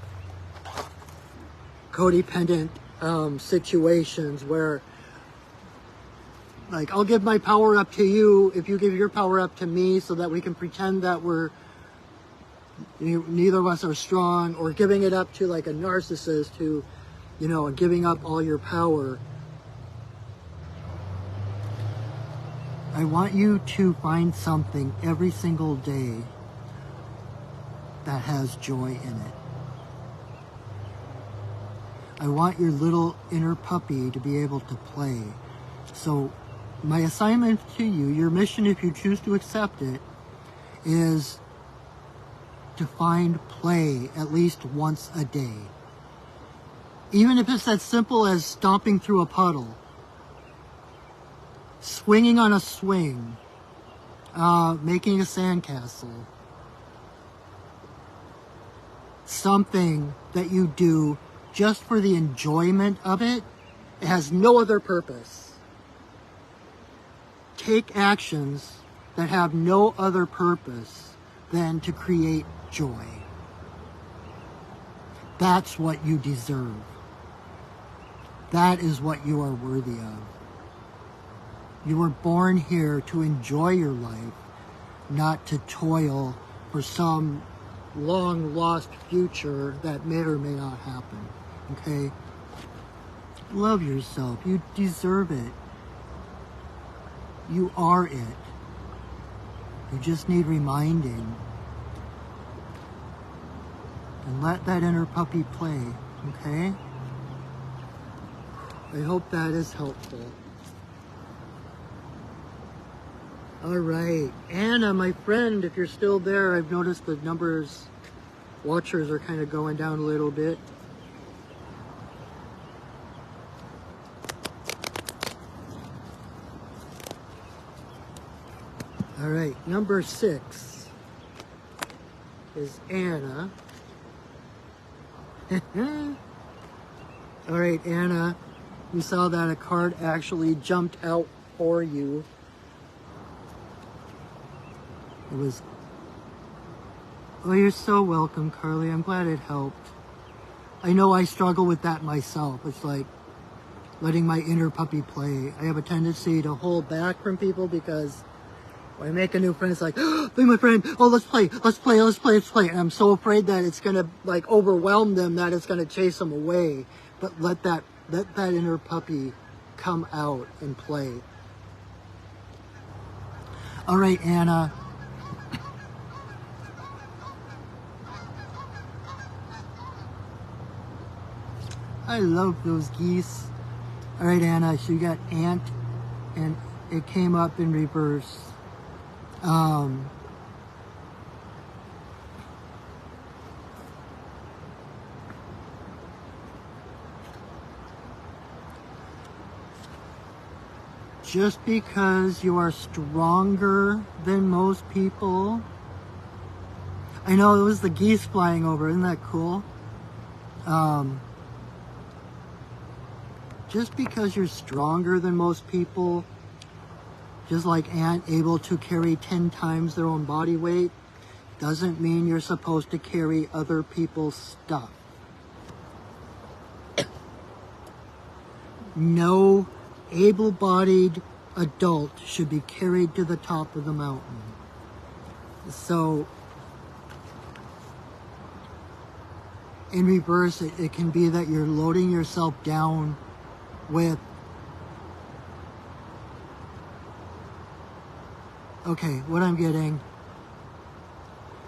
codependent situations where, like, I'll give my power up to you if you give your power up to me, so that we can pretend that neither of us are strong, or giving it up to like a narcissist who, giving up all your power. I want you to find something every single day that has joy in it. I want your little inner puppy to be able to play. So my assignment to you, your mission, if you choose to accept it, is to find play at least once a day. Even if it's as simple as stomping through a puddle, swinging on a swing, making a sandcastle. Something that you do just for the enjoyment of it. It has no other purpose. Take actions that have no other purpose than to create joy. That's what you deserve. That is what you are worthy of. You were born here to enjoy your life, not to toil for some long lost future that may or may not happen. Okay? Love yourself. You deserve it. You are it. You just need reminding. And let that inner puppy play. Okay? I hope that is helpful. All right, Anna, my friend, if you're still there, I've noticed the watchers are kind of going down a little bit. All right, number 6 is Anna. All right, Anna, you saw that a card actually jumped out for you. It was, oh, you're so welcome, Carly. I'm glad it helped. I know I struggle with that myself. It's like letting my inner puppy play. I have a tendency to hold back from people because when I make a new friend, it's like, oh, be my friend. Oh, let's play. And I'm so afraid that it's going to like overwhelm them, that it's going to chase them away. But let that inner puppy come out and play. All right, Anna. I love those geese. All right, Anna, so you got ant, and it came up in reverse. Just because you are stronger than most people. I know it was the geese flying over, isn't that cool? Just because you're stronger than most people, just like ant able to carry 10 times their own body weight, doesn't mean you're supposed to carry other people's stuff. No able-bodied adult should be carried to the top of the mountain. So, in reverse, it can be that you're loading yourself down with, okay, what I'm getting,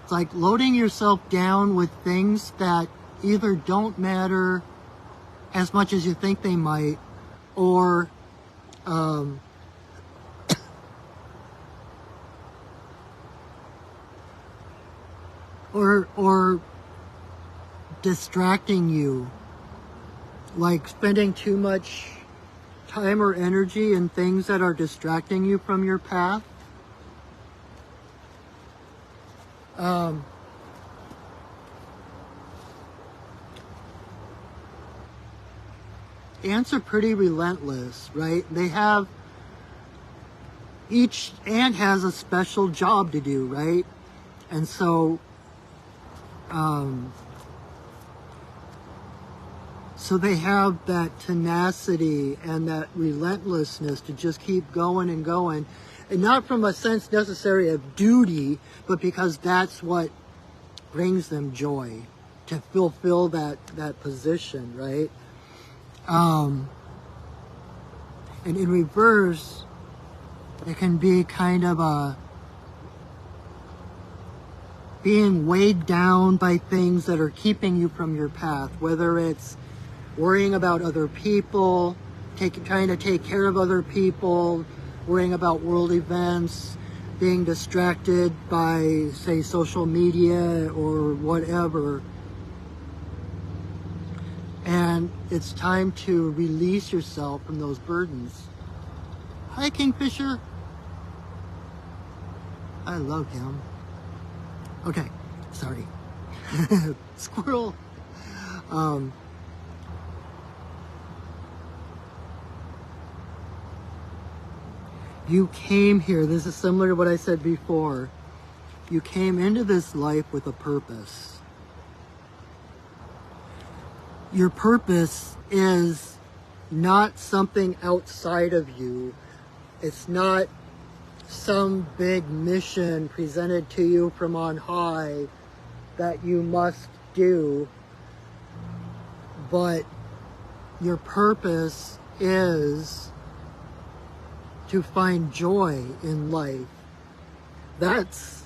it's like loading yourself down with things that either don't matter as much as you think they might, or or distracting you, like spending too much time or energy in things that are distracting you from your path. Ants are pretty relentless, right? They have, each ant has a special job to do, right? And so, so they have that tenacity and that relentlessness to just keep going and going. And not from a sense necessary of duty, but because that's what brings them joy, to fulfill that position, right? And in reverse, it can be kind of a being weighed down by things that are keeping you from your path, whether it's worrying about other people, trying to take care of other people, worrying about world events, being distracted by, say, social media or whatever. And it's time to release yourself from those burdens. Hi, Kingfisher. I love him. Okay, sorry. Squirrel. You came here, this is similar to what I said before. You came into this life with a purpose. Your purpose is not something outside of you. It's not some big mission presented to you from on high that you must do, but your purpose is to find joy in life. That's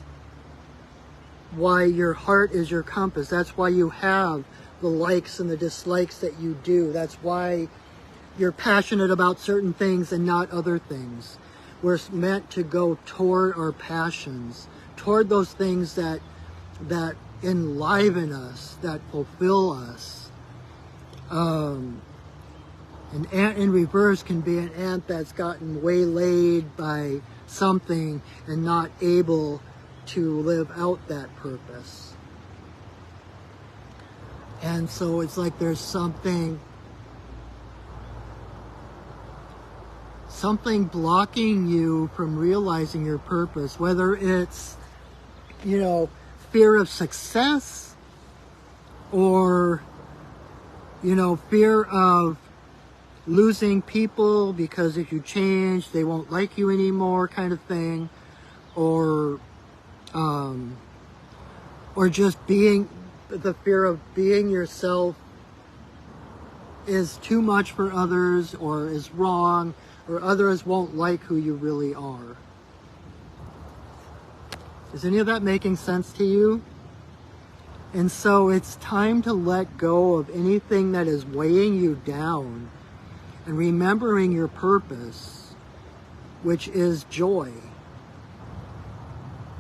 why your heart is your compass. That's why you have the likes and the dislikes that you do. That's why you're passionate about certain things and not other things. We're meant to go toward our passions, toward those things that enliven us, that fulfill us. An ant in reverse can be an ant that's gotten waylaid by something and not able to live out that purpose. And so it's like there's something blocking you from realizing your purpose, whether it's, fear of success or, fear of losing people because if you change, they won't like you anymore kind of thing, or just the fear of being yourself is too much for others or is wrong, or others won't like who you really are. Is any of that making sense to you? And so it's time to let go of anything that is weighing you down and remembering your purpose, which is joy.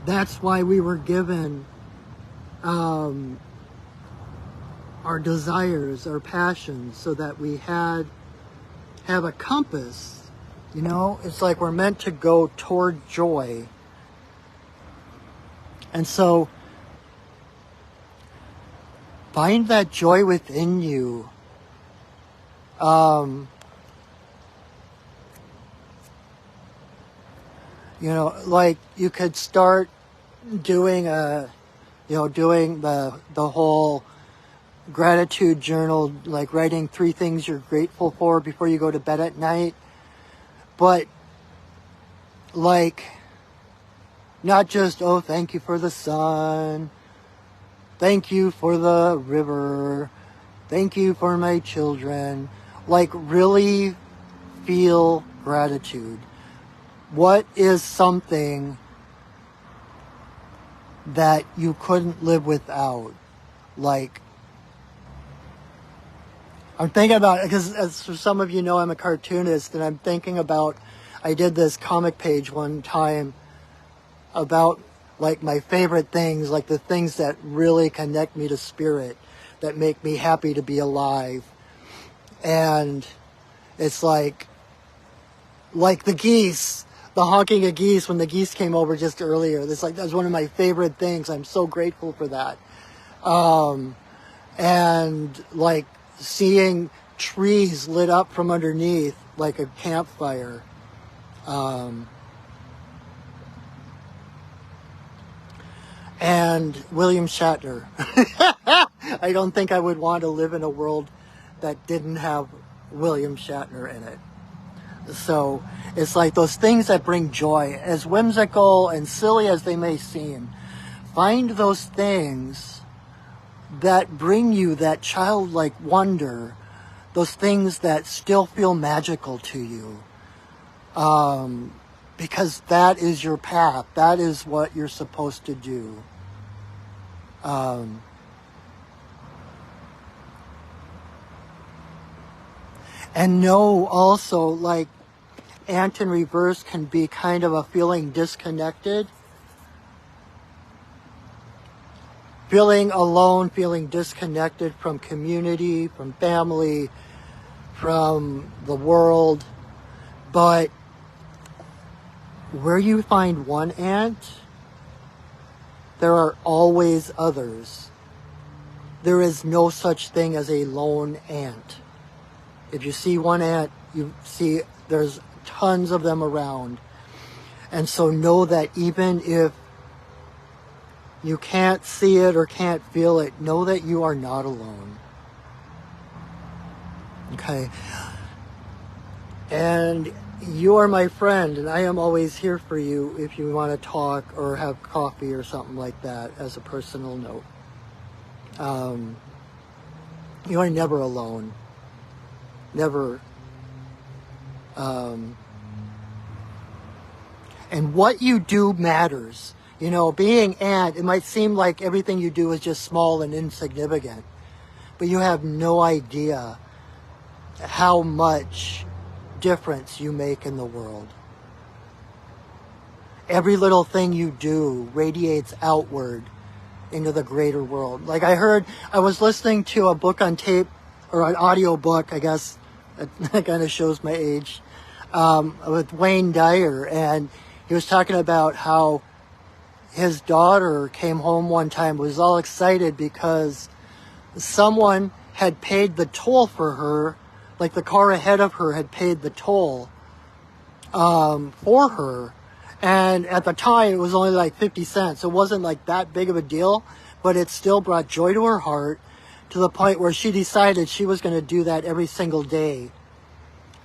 That's why we were given our desires, our passions, so that we have a compass. You know, it's like we're meant to go toward joy. And so, find that joy within you. You know, like you could start doing doing the whole gratitude journal, like writing 3 things you're grateful for before you go to bed at night. But like, not just, oh, thank you for the sun, thank you for the river, thank you for my children. Like, really feel gratitude. What is something that you couldn't live without? Like, I'm thinking about, because as some of you know, I'm a cartoonist, and I'm thinking about, I did this comic page one time about like my favorite things, like the things that really connect me to spirit, that make me happy to be alive. And it's like the geese, the honking of geese, when the geese came over just earlier. It's like, that's one of my favorite things. I'm so grateful for that. And like seeing trees lit up from underneath like a campfire. And William Shatner. I don't think I would want to live in a world that didn't have William Shatner in it. So it's like those things that bring joy, as whimsical and silly as they may seem. Find those things that bring you that childlike wonder, those things that still feel magical to you. Because that is your path. That is what you're supposed to do. And know also, like, Ant in reverse can be kind of a feeling disconnected. Feeling alone, feeling disconnected from community, from family, from the world. But where you find one ant, there are always others. There is no such thing as a lone ant. If you see one ant, you see there's tons of them around. And so know that even if you can't see it or can't feel it, know that you are not alone. Okay? And you are my friend, and I am always here for you if you want to talk or have coffee or something like that, as a personal note. You are never alone. Never. And what you do matters. You know, being Ant, it might seem like everything you do is just small and insignificant, but you have no idea how much difference you make in the world. Every little thing you do radiates outward into the greater world. Like I was listening to a book on tape, or an audio book, I guess, that kind of shows my age, with Wayne Dyer, and he was talking about how his daughter came home one time, was all excited because someone had paid the toll for her, like the car ahead of her had paid the toll for her. And at the time, it was only like 50 cents. It wasn't like that big of a deal, but it still brought joy to her heart, to the point where she decided she was going to do that every single day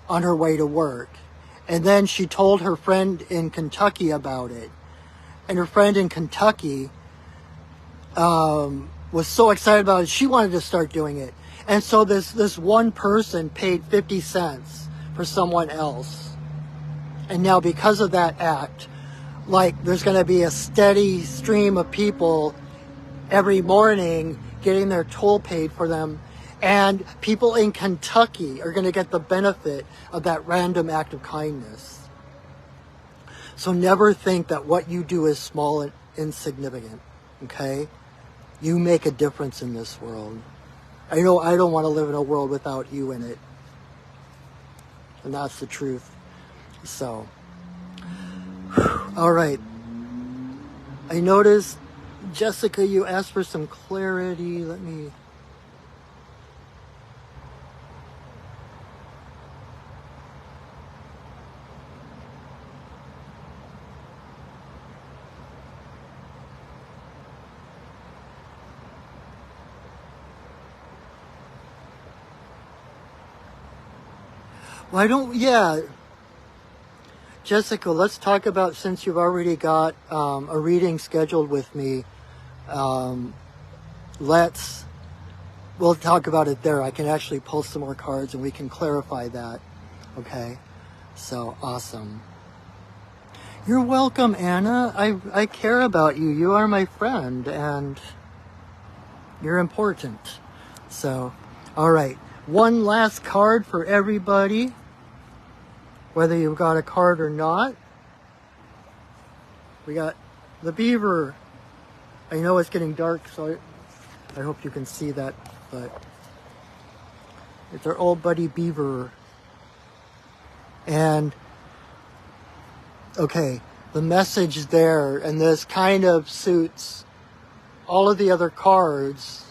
on her way to work. And then she told her friend in Kentucky about it. And her friend in Kentucky was so excited about it, she wanted to start doing it. And so this one person paid 50 cents for someone else. And now because of that act, like, there's going to be a steady stream of people every morning getting their toll paid for them And people in Kentucky are going to get the benefit of that random act of kindness. So never think that what you do is small and insignificant, okay? You make a difference in this world. I know I don't want to live in a world without you in it. And that's the truth. So, all right. I noticed, Jessica, you asked for some clarity. Let me... Why don't, yeah, Jessica, let's talk about, since you've already got a reading scheduled with me, we'll talk about it there. I can actually pull some more cards and we can clarify that. Okay, so awesome. You're welcome, Anna. I care about you. You are my friend and you're important. So, all right. One last card for everybody, whether you've got a card or not. We got the beaver. I know it's getting dark, so I hope you can see that, but it's our old buddy beaver. And, okay, the message there, and this kind of suits all of the other cards,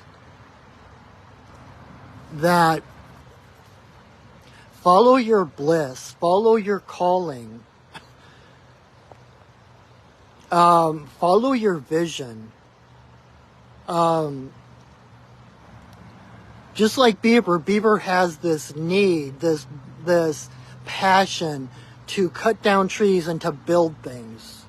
that follow your bliss, follow your calling, follow your vision. Just like Beaver has this need, this passion to cut down trees and to build things.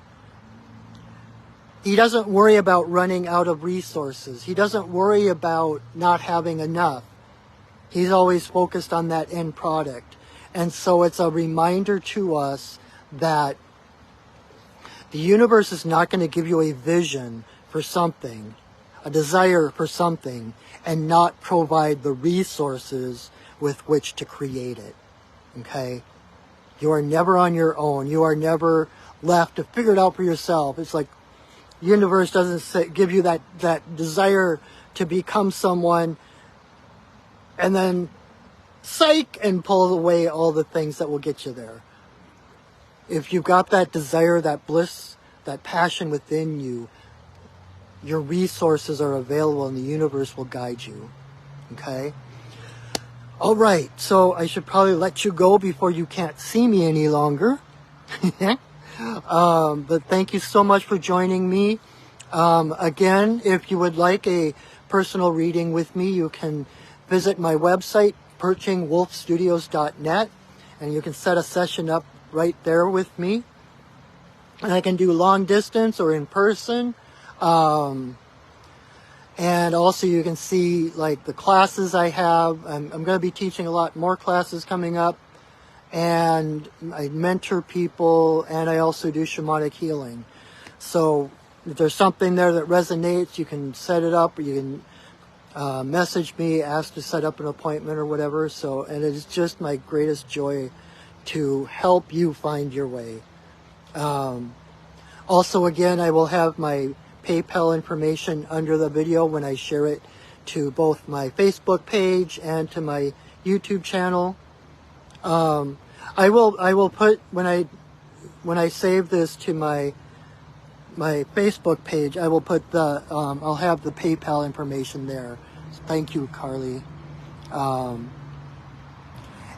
He doesn't worry about running out of resources. He doesn't worry about not having enough. He's always focused on that end product. And so it's a reminder to us that the universe is not going to give you a vision for something, a desire for something, and not provide the resources with which to create it. Okay? You are never on your own. You are never left to figure it out for yourself. It's like the universe doesn't give you that desire to become someone and then psych and pull away all the things that will get you there. If you've got that desire, that bliss, that passion within you, your resources are available and the universe will guide you. Okay? All right, so I should probably let you go before you can't see me any longer. But thank you so much for joining me. Again, if you would like a personal reading with me, you can visit my website, perchingwolfstudios.net, and you can set a session up right there with me. And I can do long distance or in person. And also you can see like the classes I have. I'm going to be teaching a lot more classes coming up. And I mentor people, and I also do shamanic healing. So if there's something there that resonates, you can set it up, or you can message me, ask to set up an appointment or whatever. So, and it is just my greatest joy to help you find your way. Also, again, I will have my PayPal information under the video when I share it to both my Facebook page and to my YouTube channel. I will put, when I save this to my Facebook page, I will put the, I'll have the PayPal information there. So thank you, Carly. And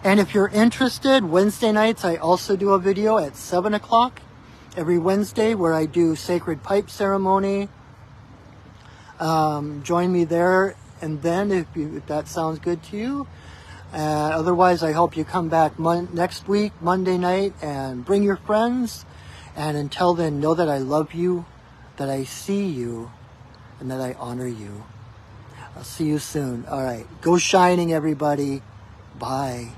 if you're interested, Wednesday nights, I also do a video at 7 o'clock every Wednesday where I do sacred pipe ceremony. Join me there. And then if that sounds good to you, otherwise, I hope you come back next week, Monday night, and bring your friends. And until then, know that I love you, that I see you, and that I honor you. I'll see you soon. All right. Go shining, everybody. Bye.